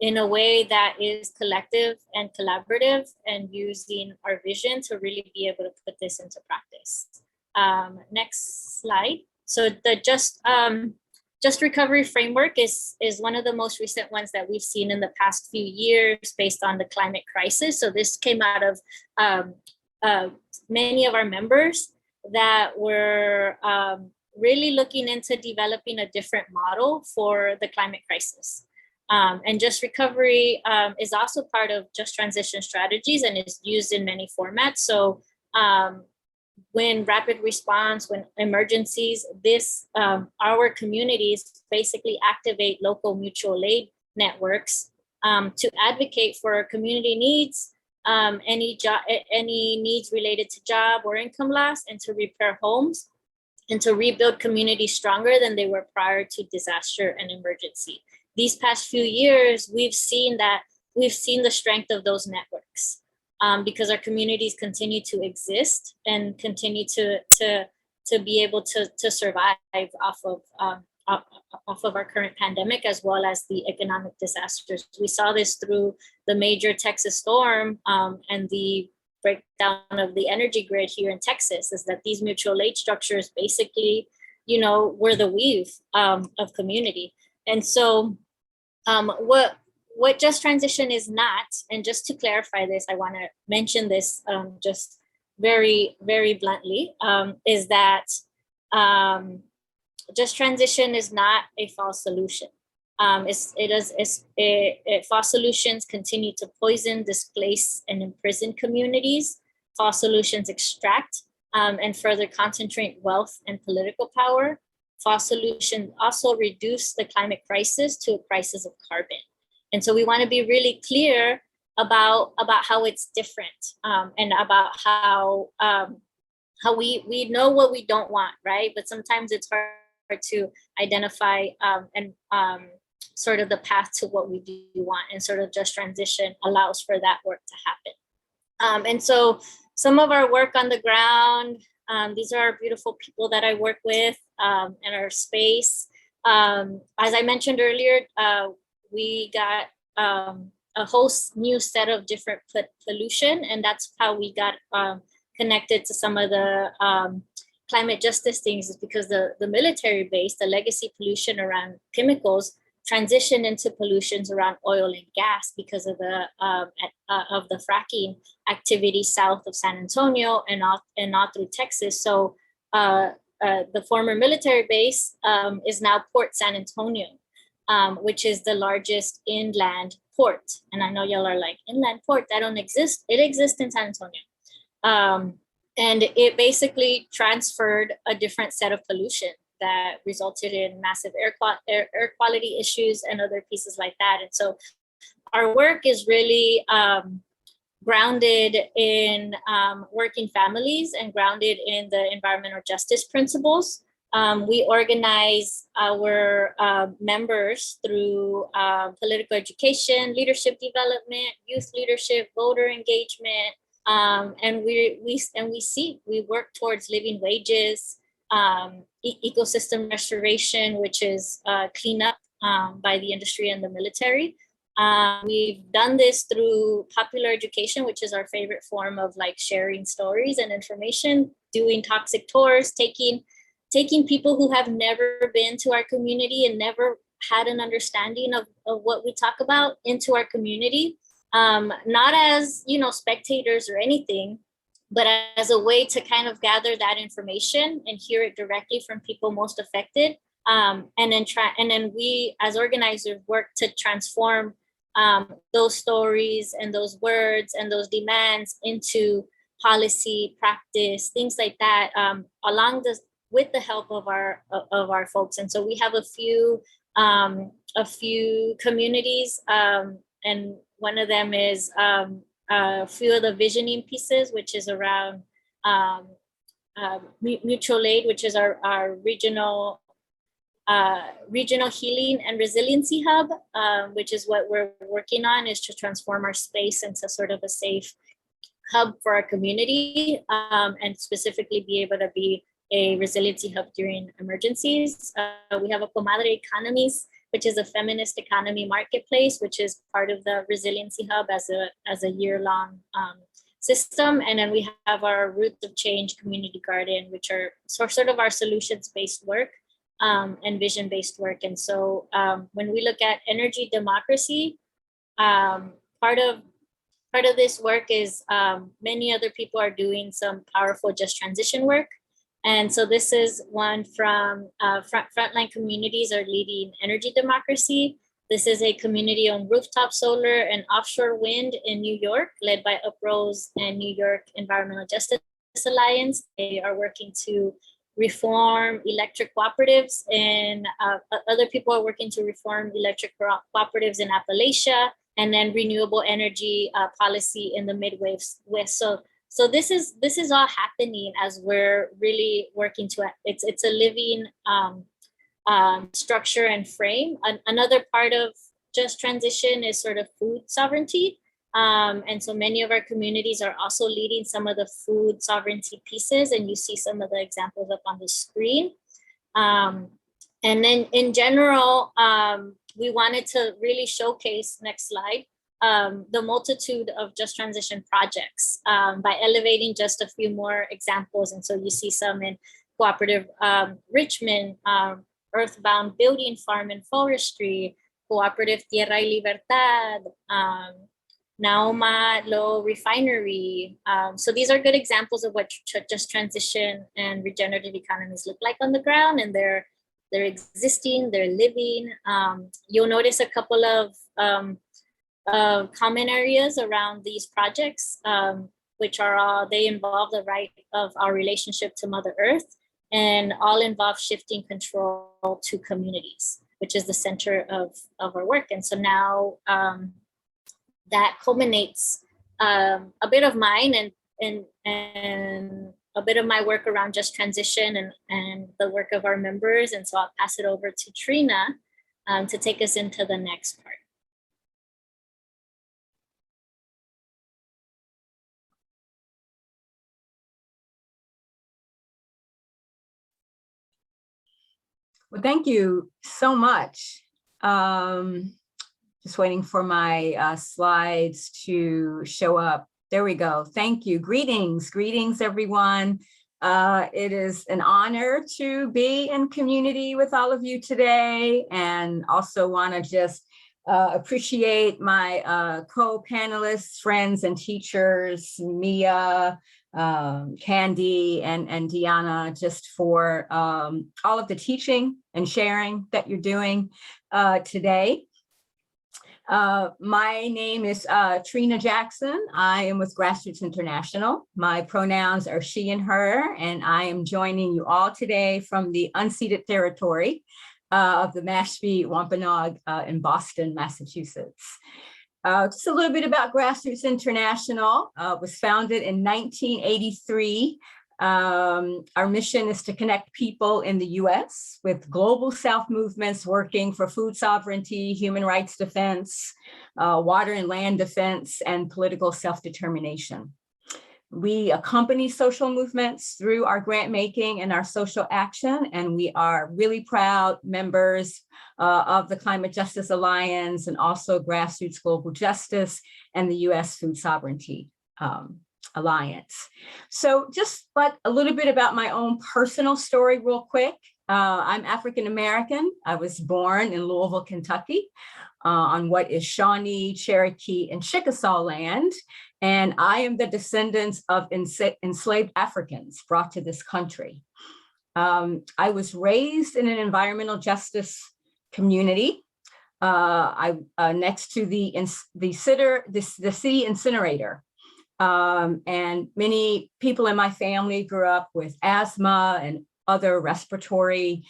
in a way that is collective and collaborative, and using our vision to really be able to put this into practice. Next slide. So the Just Recovery framework is one of the most recent ones that we've seen in the past few years based on the climate crisis. So this came out of many of our members that were really looking into developing a different model for the climate crisis. And Just Recovery is also part of Just Transition strategies and is used in many formats. So when rapid response, when emergencies, our communities basically activate local mutual aid networks to advocate for community needs, any needs related to job or income loss, and to repair homes, and to rebuild communities stronger than they were prior to disaster and emergency. These past few years, we've seen the strength of those networks because our communities continue to exist and continue to be able to survive off of our current pandemic, as well as the economic disasters. We saw this through the major Texas storm and the breakdown of the energy grid here in Texas, is that these mutual aid structures basically, were the weave of community. And so what Just Transition is not, and just to clarify this, I want to mention this just very, very bluntly, is that Just Transition is not a false solution. False solutions continue to poison, displace, and imprison communities. False solutions extract and further concentrate wealth and political power. False solutions also reduce the climate crisis to a crisis of carbon. And so we want to be really clear about how it's different, and about how we know what we don't want, right? But sometimes it's hard to identify and sort of the path to what we do want, and sort of Just Transition allows for that work to happen. And so some of our work on the ground, these are our beautiful people that I work with in our space. As I mentioned earlier, we got a whole new set of different pollution, and that's how we got connected to some of the climate justice things, is because the military base, the legacy pollution around chemicals, transitioned into pollutions around oil and gas because of the fracking activity south of San Antonio and all through Texas. So the former military base is now Port San Antonio, which is the largest inland port. And I know y'all are like, inland port, that don't exist. It exists in San Antonio. And it basically transferred a different set of pollution that resulted in massive air quality issues and other pieces like that. And so our work is really grounded in working families and grounded in the environmental justice principles. We organize our members through political education, leadership development, youth leadership, voter engagement, And we work towards living wages, ecosystem restoration, which is cleanup by the industry and the military. We've done this through popular education, which is our favorite form of like sharing stories and information, doing toxic tours, taking people who have never been to our community and never had an understanding of what we talk about into our community, not as, spectators or anything, but as a way to kind of gather that information and hear it directly from people most affected. And then we as organizers work to transform those stories and those words and those demands into policy, practice, things like that, with the help of our folks. And so we have a few communities, and one of them is a few of the visioning pieces, which is around mutual aid, which is our regional healing and resiliency hub, which is what we're working on, is to transform our space into sort of a safe hub for our community, and specifically be able to be a resiliency hub during emergencies. We have a Comadre Economies, which is a feminist economy marketplace, which is part of the resiliency hub as a year-long system. And then we have our Roots of Change Community Garden, which are sort of our solutions-based work and vision-based work. And so when we look at energy democracy, part of this work is many other people are doing some powerful just transition work. And so this is one from Frontline Communities are leading energy democracy. This is a community on rooftop solar and offshore wind in New York, led by Uprose and New York Environmental Justice Alliance. They are working to reform electric cooperatives, and other people are working to reform electric cooperatives in Appalachia, and then renewable energy policy in the Midwest. So this is all happening as we're really working to it's a living structure and frame. Another part of just transition is sort of food sovereignty. And so many of our communities are also leading some of the food sovereignty pieces, and you see some of the examples up on the screen. And then in general, we wanted to really showcase, next slide, the multitude of just transition projects by elevating just a few more examples. And so you see some in Cooperative Richmond, Earthbound Building Farm and Forestry, Cooperative Tierra y Libertad, Naoma Low Refinery. So these are good examples of what just transition and regenerative economies look like on the ground, and they're existing, they're living. You'll notice a couple of common areas around these projects, which are all, they involve the right of our relationship to Mother Earth, and all involve shifting control to communities, which is the center of our work. And so now that culminates a bit of mine and a bit of my work around just transition and the work of our members. And so I'll pass it over to Trina to take us into the next part. Well, thank you so much. Just waiting for my slides to show up. There we go. Thank you. Greetings, everyone. It is an honor to be in community with all of you today, and also want to just appreciate my co-panelists, friends, and teachers, Mia, Candy, and Diana, just for all of the teaching and sharing that you're doing today. My name is Trina Jackson. I am with Grassroots International. My pronouns are she and her, and I am joining you all today from the unceded territory of the Mashpee Wampanoag in Boston, Massachusetts. Just a little bit about Grassroots International. Was founded in 1983. Our mission is to connect people in the US with global South movements working for food sovereignty, human rights defense, water and land defense, and political self-determination. We accompany social movements through our grant making and our social action, and we are really proud members of the Climate Justice Alliance and also Grassroots Global Justice and the U.S. Food Sovereignty Alliance. So just like a little bit about my own personal story real quick. I'm African-American. I was born in Louisville, Kentucky, on what is Shawnee, Cherokee, and Chickasaw land. And I am the descendants of enslaved Africans brought to this country. I was raised in an environmental justice community next to the city incinerator. And many people in my family grew up with asthma and other respiratory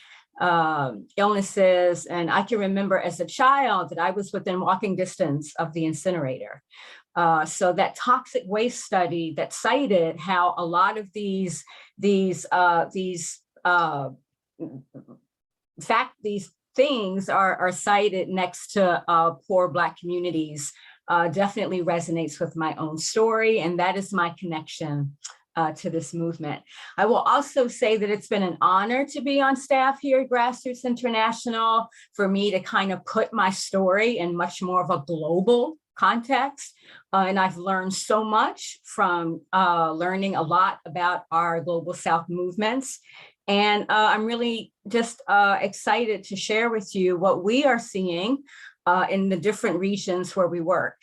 illnesses. And I can remember as a child that I was within walking distance of the incinerator. So that toxic waste study that cited how a lot of these things are cited next to poor Black communities definitely resonates with my own story. And that is my connection to this movement. I will also say that it's been an honor to be on staff here at Grassroots International, for me to kind of put my story in much more of a global context. And I've learned so much from learning a lot about our Global South movements. And I'm really just excited to share with you what we are seeing in the different regions where we work.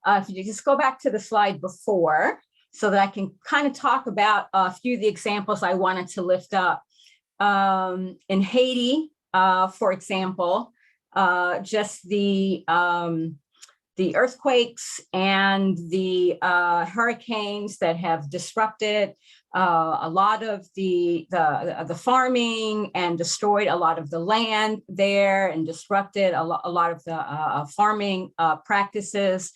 If you just go back to the slide before, so that I can kind of talk about a few of the examples I wanted to lift up. In Haiti, for example, just the earthquakes and the hurricanes that have disrupted a lot of the farming and destroyed a lot of the land there and disrupted a lot of the farming practices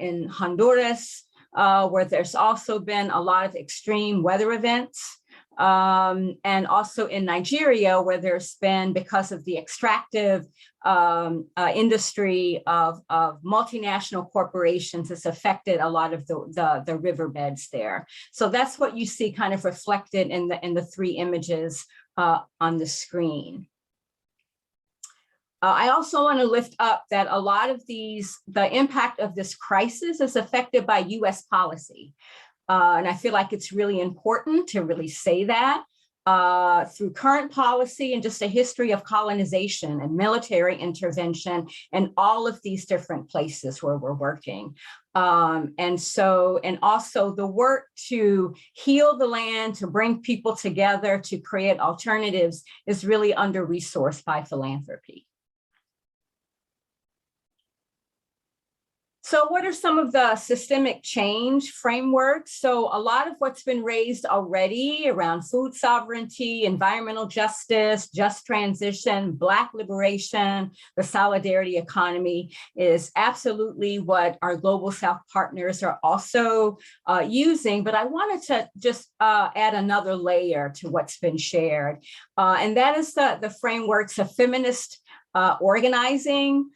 in Honduras, where there's also been a lot of extreme weather events. And also in Nigeria, where there's been, because of the extractive industry of multinational corporations, it's affected a lot of the riverbeds there. So that's what you see kind of reflected in the three images on the screen. I also want to lift up that a lot of the impact of this crisis is affected by US policy. And I feel like it's really important to really say that through current policy and just a history of colonization and military intervention in all of these different places where we're working. And also the work to heal the land, to bring people together, to create alternatives is really under-resourced by philanthropy. So what are some of the systemic change frameworks? So a lot of what's been raised already around food sovereignty, environmental justice, just transition, Black liberation, the solidarity economy is absolutely what our Global South partners are also using. But I wanted to just add another layer to what's been shared. And that is the frameworks of feminist organizing,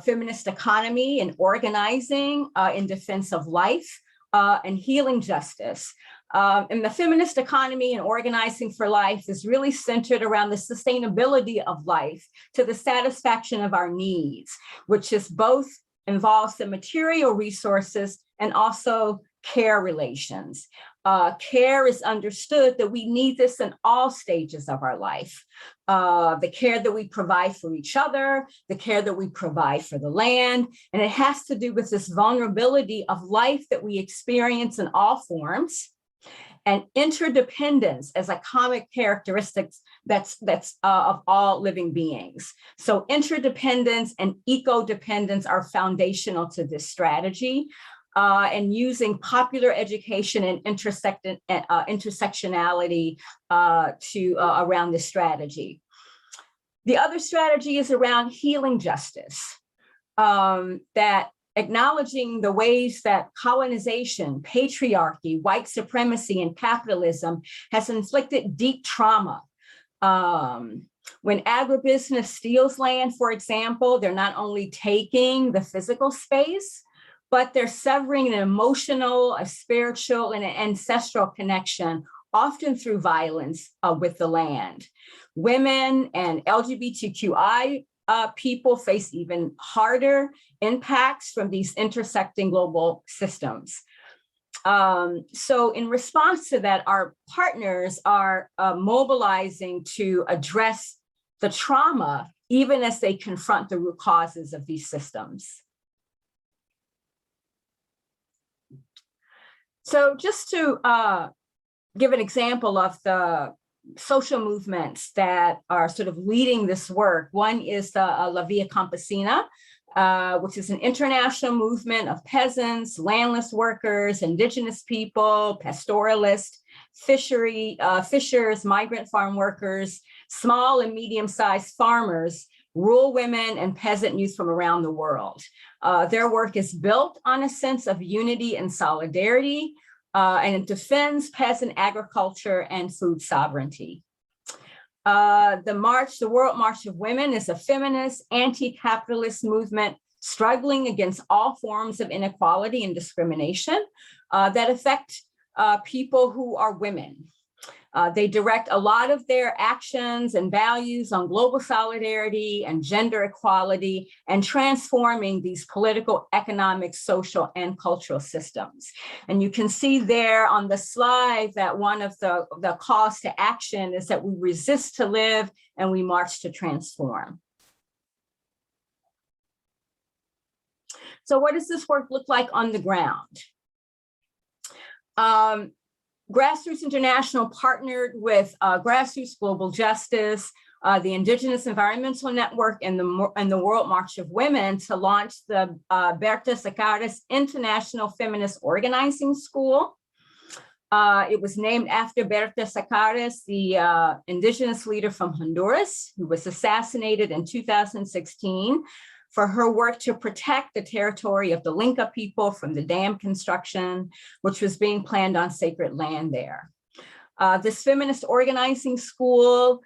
feminist economy and organizing in defense of life and healing justice. And the feminist economy and organizing for life is really centered around the sustainability of life to the satisfaction of our needs, which is both involves the material resources and also care relations. Care is understood that we need this in all stages of our life. The care that we provide for each other, the care that we provide for the land, and it has to do with this vulnerability of life that we experience in all forms, and interdependence as a common characteristic that's of all living beings. So interdependence and eco-dependence are foundational to this strategy. And using popular education and intersectionality around this strategy. The other strategy is around healing justice, that acknowledging the ways that colonization, patriarchy, white supremacy, and capitalism has inflicted deep trauma. When agribusiness steals land, for example, they're not only taking the physical space, but they're severing an emotional, a spiritual, and an ancestral connection, often through violence with the land. Women and LGBTQI people face even harder impacts from these intersecting global systems. So in response to that, our partners are mobilizing to address the trauma, even as they confront the root causes of these systems. So just to give an example of the social movements that are sort of leading this work, one is the La Via Campesina, which is an international movement of peasants, landless workers, indigenous people, pastoralists, fishers, migrant farm workers, small and medium-sized farmers, rural women, and peasant youth from around the world. Their work is built on a sense of unity and solidarity, and it defends peasant agriculture and food sovereignty. The World March of Women is a feminist, anti-capitalist movement struggling against all forms of inequality and discrimination that affect people who are women. They direct a lot of their actions and values on global solidarity and gender equality and transforming these political, economic, social, and cultural systems. And you can see there on the slide that one of the calls to action is that we resist to live and we march to transform. So what does this work look like on the ground? Grassroots International partnered with Grassroots Global Justice, the Indigenous Environmental Network, and the World March of Women to launch the Berta Cáceres International Feminist Organizing School. It was named after Berta Cáceres, the indigenous leader from Honduras, who was assassinated in 2016 for her work to protect the territory of the Lenca people from the dam construction, which was being planned on sacred land there. This feminist organizing school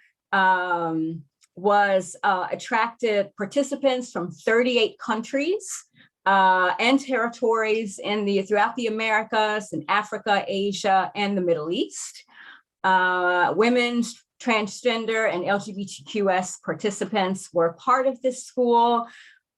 attracted participants from 38 countries and territories throughout the Americas and Africa, Asia, and the Middle East. Women, transgender, and LGBTQS participants were part of this school.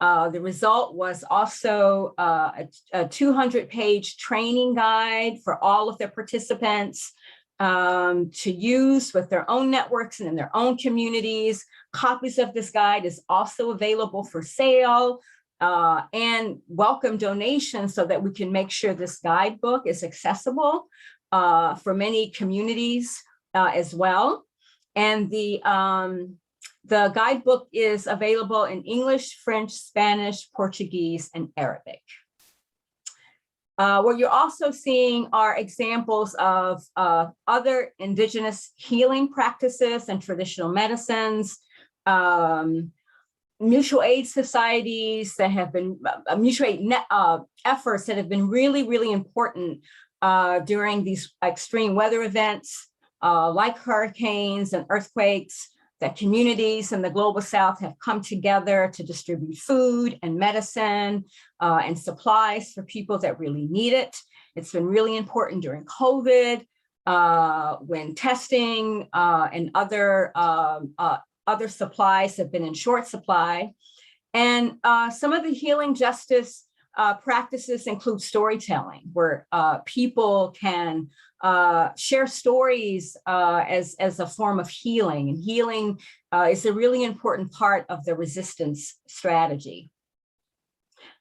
The result was also a 200-page training guide for all of their participants to use with their own networks and in their own communities. Copies of this guide is also available for sale, and welcome donations so that we can make sure this guidebook is accessible for many communities as well. And the guidebook is available in English, French, Spanish, Portuguese, and Arabic. What you're also seeing are examples of other indigenous healing practices and traditional medicines, mutual aid societies that have been, mutual aid efforts that have been really, really important during these extreme weather events like hurricanes and earthquakes, that communities in the global south have come together to distribute food and medicine and supplies for people that really need it. It's been really important during COVID when testing and other supplies have been in short supply. And some of the healing justice practices include storytelling, where people can share stories as a form of healing. And healing is a really important part of the resistance strategy.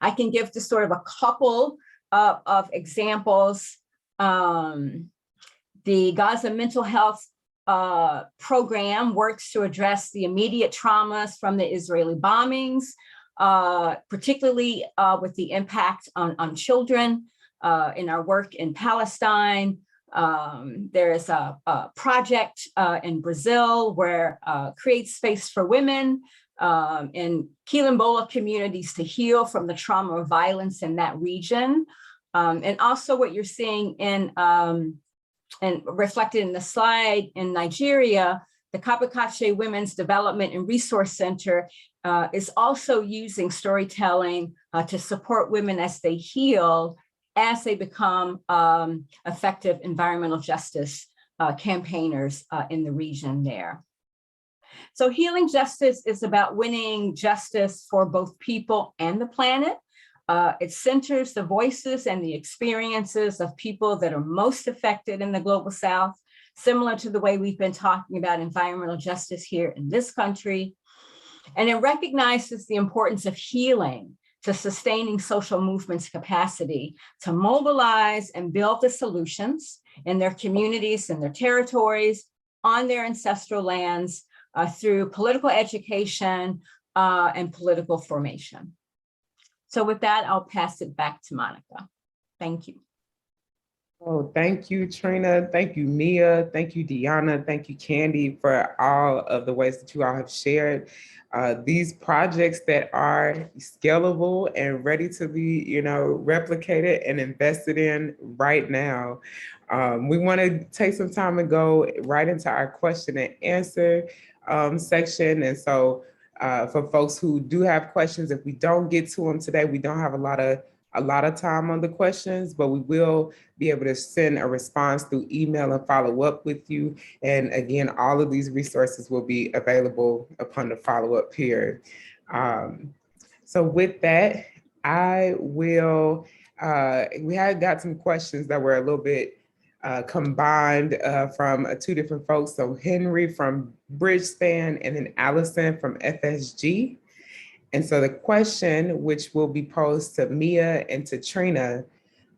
I can give just sort of a couple of examples. The Gaza Mental Health Program works to address the immediate traumas from the Israeli bombings, particularly with the impact on children in our work in Palestine. There is a project in Brazil where creates space for women in Quilombola communities to heal from the trauma of violence in that region. And also what you're seeing in and reflected in the slide in Nigeria, the Kabakache Women's Development and Resource Center is also using storytelling to support women as they heal, as they become effective environmental justice campaigners in the region there. So healing justice is about winning justice for both people and the planet. It centers the voices and the experiences of people that are most affected in the Global South, similar to the way we've been talking about environmental justice here in this country. And it recognizes the importance of healing to sustaining social movements' capacity to mobilize and build the solutions in their communities and their territories, on their ancestral lands, through political education and political formation. So with that, I'll pass it back to Monica. Thank you. Oh, thank you, Trina. Thank you, Mia. Thank you, Deanna. Thank you, Candy, for all of the ways that you all have shared these projects that are scalable and ready to be, replicated and invested in right now. We want to take some time and go right into our question and answer section. And so for folks who do have questions, if we don't get to them today, we don't have a lot of time on the questions, but we will be able to send a response through email and follow up with you. And again, all of these resources will be available upon the follow-up period. So with that, I will, we had got some questions that were a little bit combined from two different folks. So Henry from Bridgespan and then Allison from FSG. And so the question, which will be posed to Mia and to Trina,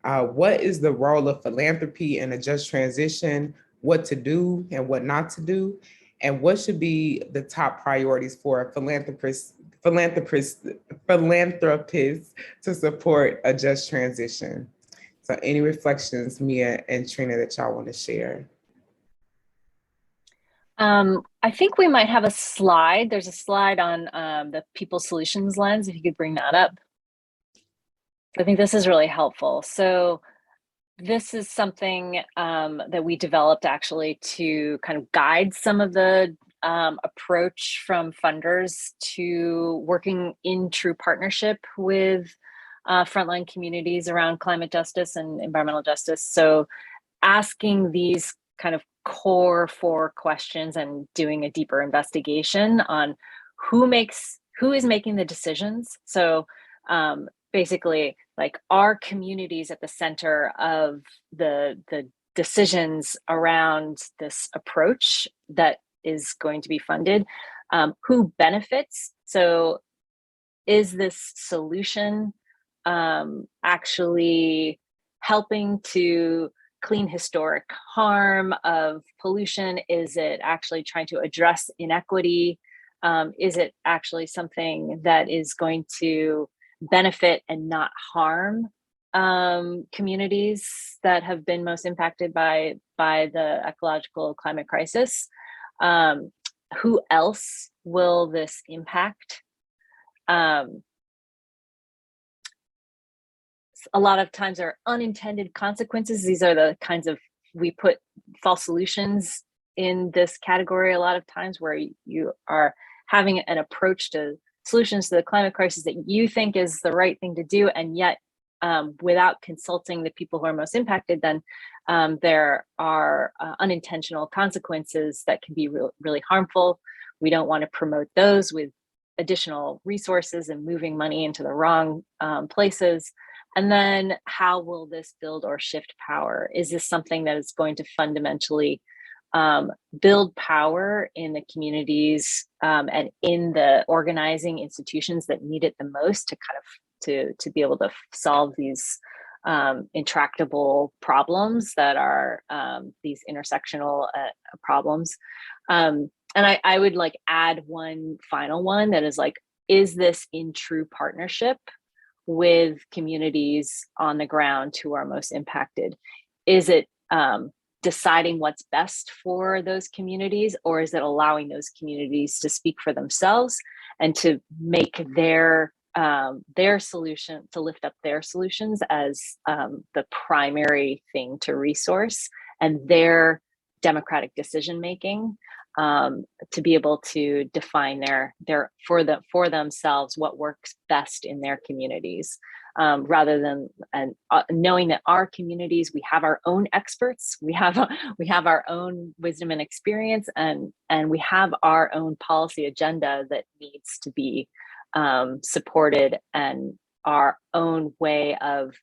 what is the role of philanthropy in a just transition, what to do and what not to do, and what should be the top priorities for philanthropists to support a just transition? So any reflections, Mia and Trina, that y'all want to share? I think we might have a slide. There's a slide on the People Solutions lens, if you could bring that up. I think this is really helpful. So this is something that we developed actually to kind of guide some of the approach from funders to working in true partnership with frontline communities around climate justice and environmental justice. So asking these kind of core 4 questions and doing a deeper investigation on who is making the decisions. So basically, like, are communities at the center of the decisions around this approach that is going to be funded? Who benefits? So is this solution actually helping to clean historic harm of pollution? Is it actually trying to address inequity? Is it actually something that is going to benefit and not harm communities that have been most impacted by the ecological climate crisis? Who else will this impact? A lot of times there are unintended consequences. These are the kinds of, we put false solutions in this category a lot of times, where you are having an approach to solutions to the climate crisis that you think is the right thing to do, and yet without consulting the people who are most impacted, then there are unintentional consequences that can be really harmful. We don't want to promote those with additional resources and moving money into the wrong places. And then how will this build or shift power? Is this something that is going to fundamentally build power in the communities and in the organizing institutions that need it the most to kind of to be able to solve these intractable problems that are these intersectional problems? And I would like add one final one that is like, is this in true partnership with communities on the ground who are most impacted? Is it deciding what's best for those communities, or is it allowing those communities to speak for themselves and to make their solution, to lift up their solutions as the primary thing to resource and their democratic decision making? to be able to define for themselves what works best in their communities, rather than knowing that our communities, we have our own experts, we have our own wisdom and experience, and we have our own policy agenda that needs to be supported, and our own way of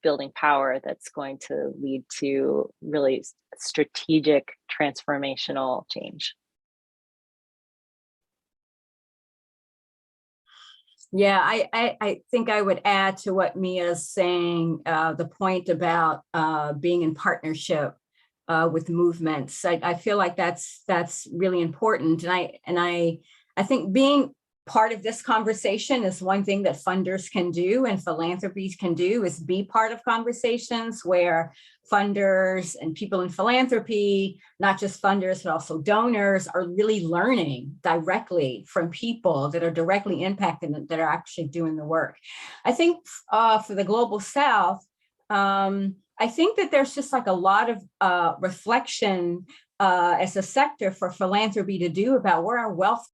building power that's going to lead to really strategic transformational change. Yeah, I think I would add to what Mia's saying, the point about being in partnership with movements. I feel like that's really important, and I think being part of this conversation is one thing that funders can do and philanthropies can do, is be part of conversations where funders and people in philanthropy, not just funders, but also donors, are really learning directly from people that are directly impacted, that are actually doing the work. I think for the Global South, I think that there's just like a lot of reflection as a sector for philanthropy to do about where our wealth.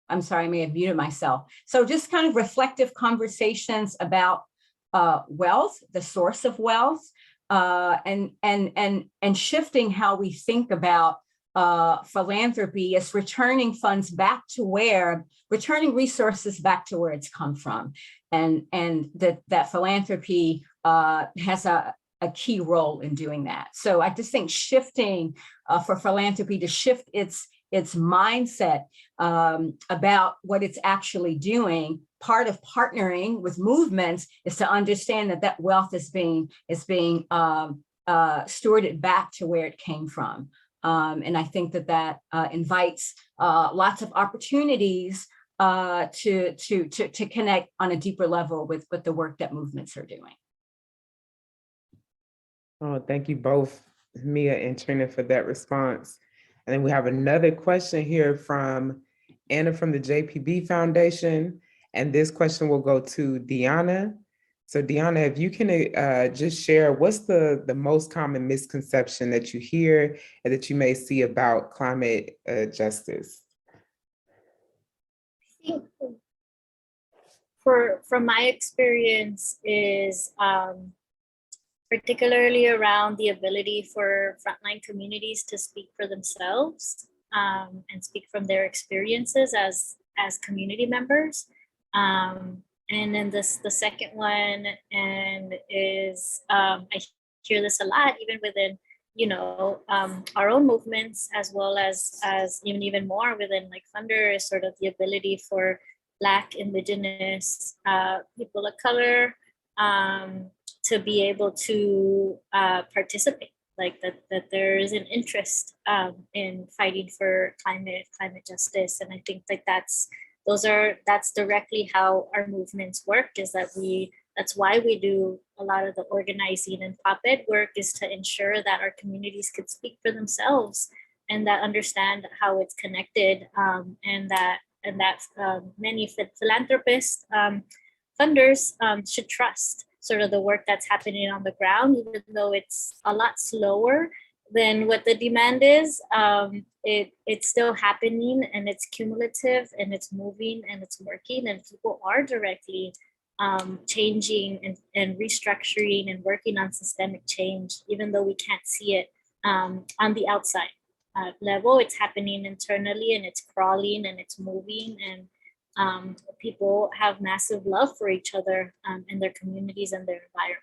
I'm sorry, I may have muted myself. So just kind of reflective conversations about wealth, the source of wealth, and shifting how we think about philanthropy as returning funds back to returning resources back to where it's come from, and that philanthropy has a key role in doing that. So I just think shifting for philanthropy to shift its mindset about what it's actually doing. Part of partnering with movements is to understand that wealth is being stewarded back to where it came from. And I think that invites lots of opportunities to connect on a deeper level with the work that movements are doing. Oh, thank you both, Mia and Trina, for that response. And then we have another question here from Anna from the JPB Foundation. And this question will go to Deanna. So Deanna, if you can just share, what's the most common misconception that you hear and that you may see about climate justice? I think from my experience is particularly around the ability for frontline communities to speak for themselves and speak from their experiences as community members. And then the second one is I hear this a lot, even within our own movements, as well as even more within like funders, sort of the ability for Black, Indigenous, people of color to be able to participate, like that there is an interest in fighting for climate justice. And I think like that's directly how our movements work, is that's why we do a lot of the organizing and op-ed work, is to ensure that our communities could speak for themselves and that understand how it's connected, and that many philanthropists, funders should trust sort of the work that's happening on the ground, even though it's a lot slower than what the demand is. It's still happening, and it's cumulative, and it's moving, and it's working, and people are directly changing and restructuring and working on systemic change, even though we can't see it on the outside level. It's happening internally, and it's crawling, and it's moving, and people have massive love for each other in their communities and their environment.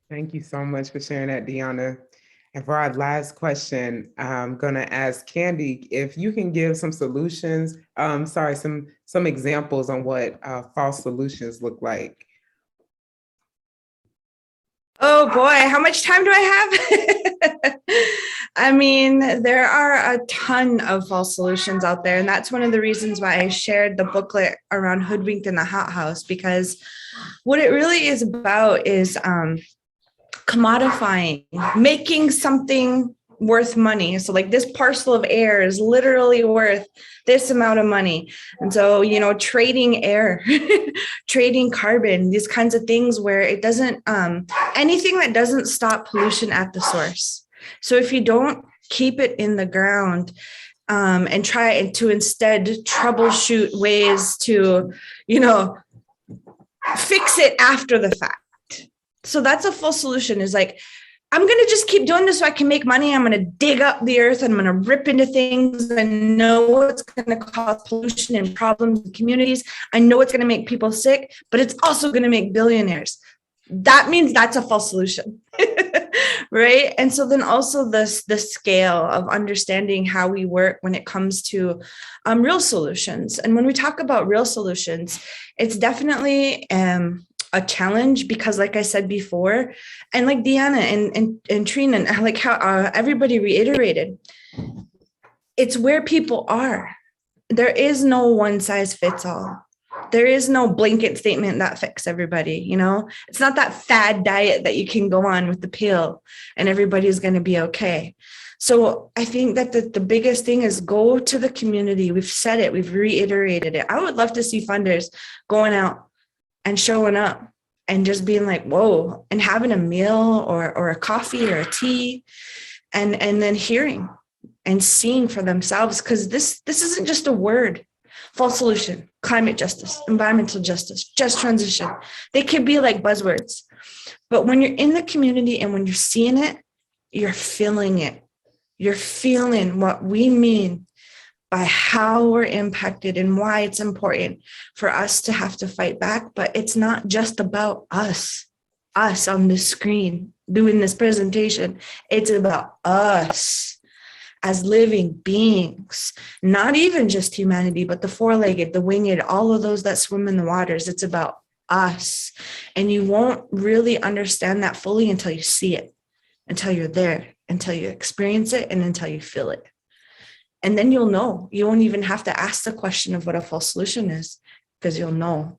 Thank you so much for sharing that, Deanna. And for our last question, I'm gonna ask Candy if you can give some solutions, some examples on what false solutions look like. Oh boy, how much time do I have? I mean, there are a ton of false solutions out there. And that's one of the reasons why I shared the booklet around Hoodwinked in the Hot House, because what it really is about is commodifying, making something worth money. So like this parcel of air is literally worth this amount of money. And so, trading air, trading carbon, these kinds of things where it doesn't, anything that doesn't stop pollution at the source. So if you don't keep it in the ground, and try to instead troubleshoot ways to, fix it after the fact. So that's a full solution, is like, I'm going to just keep doing this so I can make money. I'm going to dig up the earth and I'm going to rip into things. I know it's going to cause pollution and problems in communities. I know it's going to make people sick, but it's also going to make billionaires. That means that's a false solution. Right. And so then also the scale of understanding how we work when it comes to real solutions. And when we talk about real solutions, it's definitely a challenge, because like I said before, and like Deanna and Trina, and like how everybody reiterated, it's where people are. There is no one size fits all. There is no blanket statement that fixes everybody. It's not that fad diet that you can go on with the pill and everybody's going to be okay. So I think that the biggest thing is go to the community. We've said it, we've reiterated it. I would love to see funders going out and showing up and just being like, whoa, and having a meal or a coffee or a tea, and then hearing and seeing for themselves, because this isn't just a word. False solution, climate justice, environmental justice, just transition. They could be like buzzwords, but when you're in the community and when you're seeing it, you're feeling it. You're feeling what we mean by how we're impacted and why it's important for us to have to fight back. But it's not just about us on the screen doing this presentation. It's about us as living beings, not even just humanity, but the four-legged, the winged, all of those that swim in the waters. It's about us. And you won't really understand that fully until you see it, until you're there, until you experience it, and until you feel it. And then you'll know. You won't even have to ask the question of what a false solution is, because you'll know.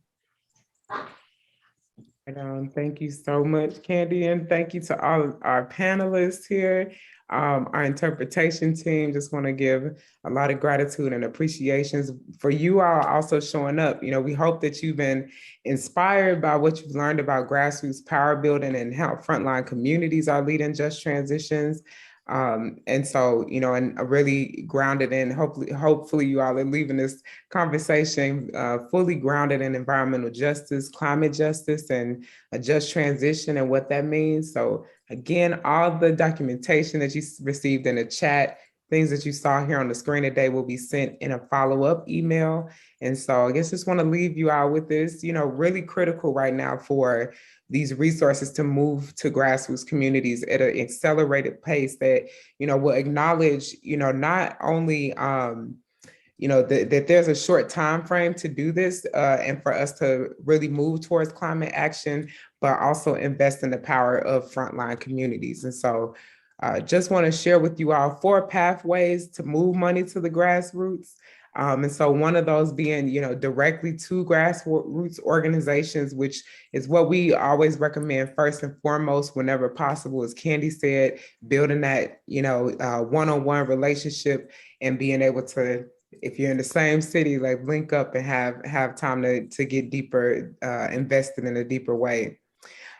Thank you so much, Candy, and thank you to all of our panelists here. Our interpretation team, just want to give a lot of gratitude and appreciations for you all also showing up. We hope that you've been inspired by what you've learned about grassroots power building and how frontline communities are leading just transitions. And so, and really grounded in, hopefully you all are leaving this conversation fully grounded in environmental justice, climate justice, and a just transition and what that means. So again, all the documentation that you received in the chat, things that you saw here on the screen today will be sent in a follow-up email. And so I guess just want to leave you out with this, really critical right now for these resources to move to grassroots communities at an accelerated pace that, will acknowledge, not only, that there's a short time frame to do this and for us to really move towards climate action, but also invest in the power of frontline communities. And so just want to share with you all 4 pathways to move money to the grassroots. And so one of those being, directly to grassroots organizations, which is what we always recommend first and foremost whenever possible, as Candy said, building that, one-on-one relationship and being able to, if you're in the same city, like link up and have time to get deeper, invested in a deeper way.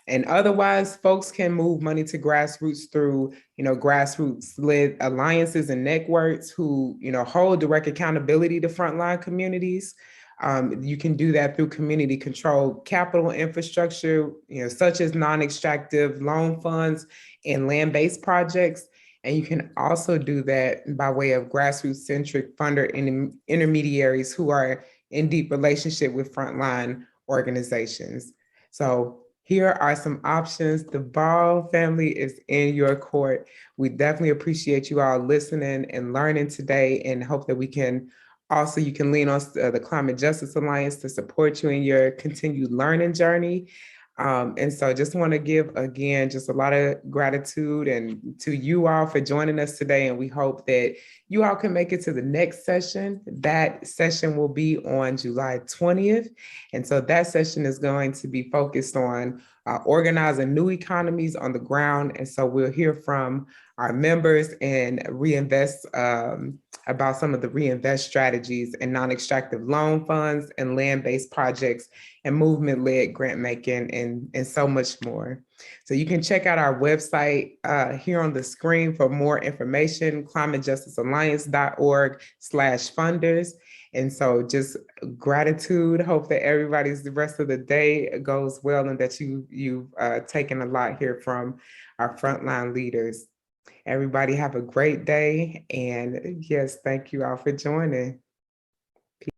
And otherwise, folks can move money to grassroots through, grassroots-led alliances and networks who, hold direct accountability to frontline communities. You can do that through community-controlled capital infrastructure, such as non-extractive loan funds and land-based projects. And you can also do that by way of grassroots-centric funder and intermediaries who are in deep relationship with frontline organizations. So here are some options. The ball, family, is in your court. We definitely appreciate you all listening and learning today, and hope that we can also, you can lean on the Climate Justice Alliance to support you in your continued learning journey. And so just want to give, again, just a lot of gratitude and to you all for joining us today. And we hope that you all can make it to the next session. That session will be on July 20th. And so that session is going to be focused on organizing new economies on the ground. And so we'll hear from our members and reinvest about some of the reinvest strategies in non-extractive loan funds and land-based projects and movement-led grant making and so much more. So you can check out our website here on the screen for more information, climatejusticealliance.org/funders. And so just gratitude, hope that everybody's the rest of the day goes well and that you've taken a lot here from our frontline leaders. Everybody have a great day. And yes, thank you all for joining.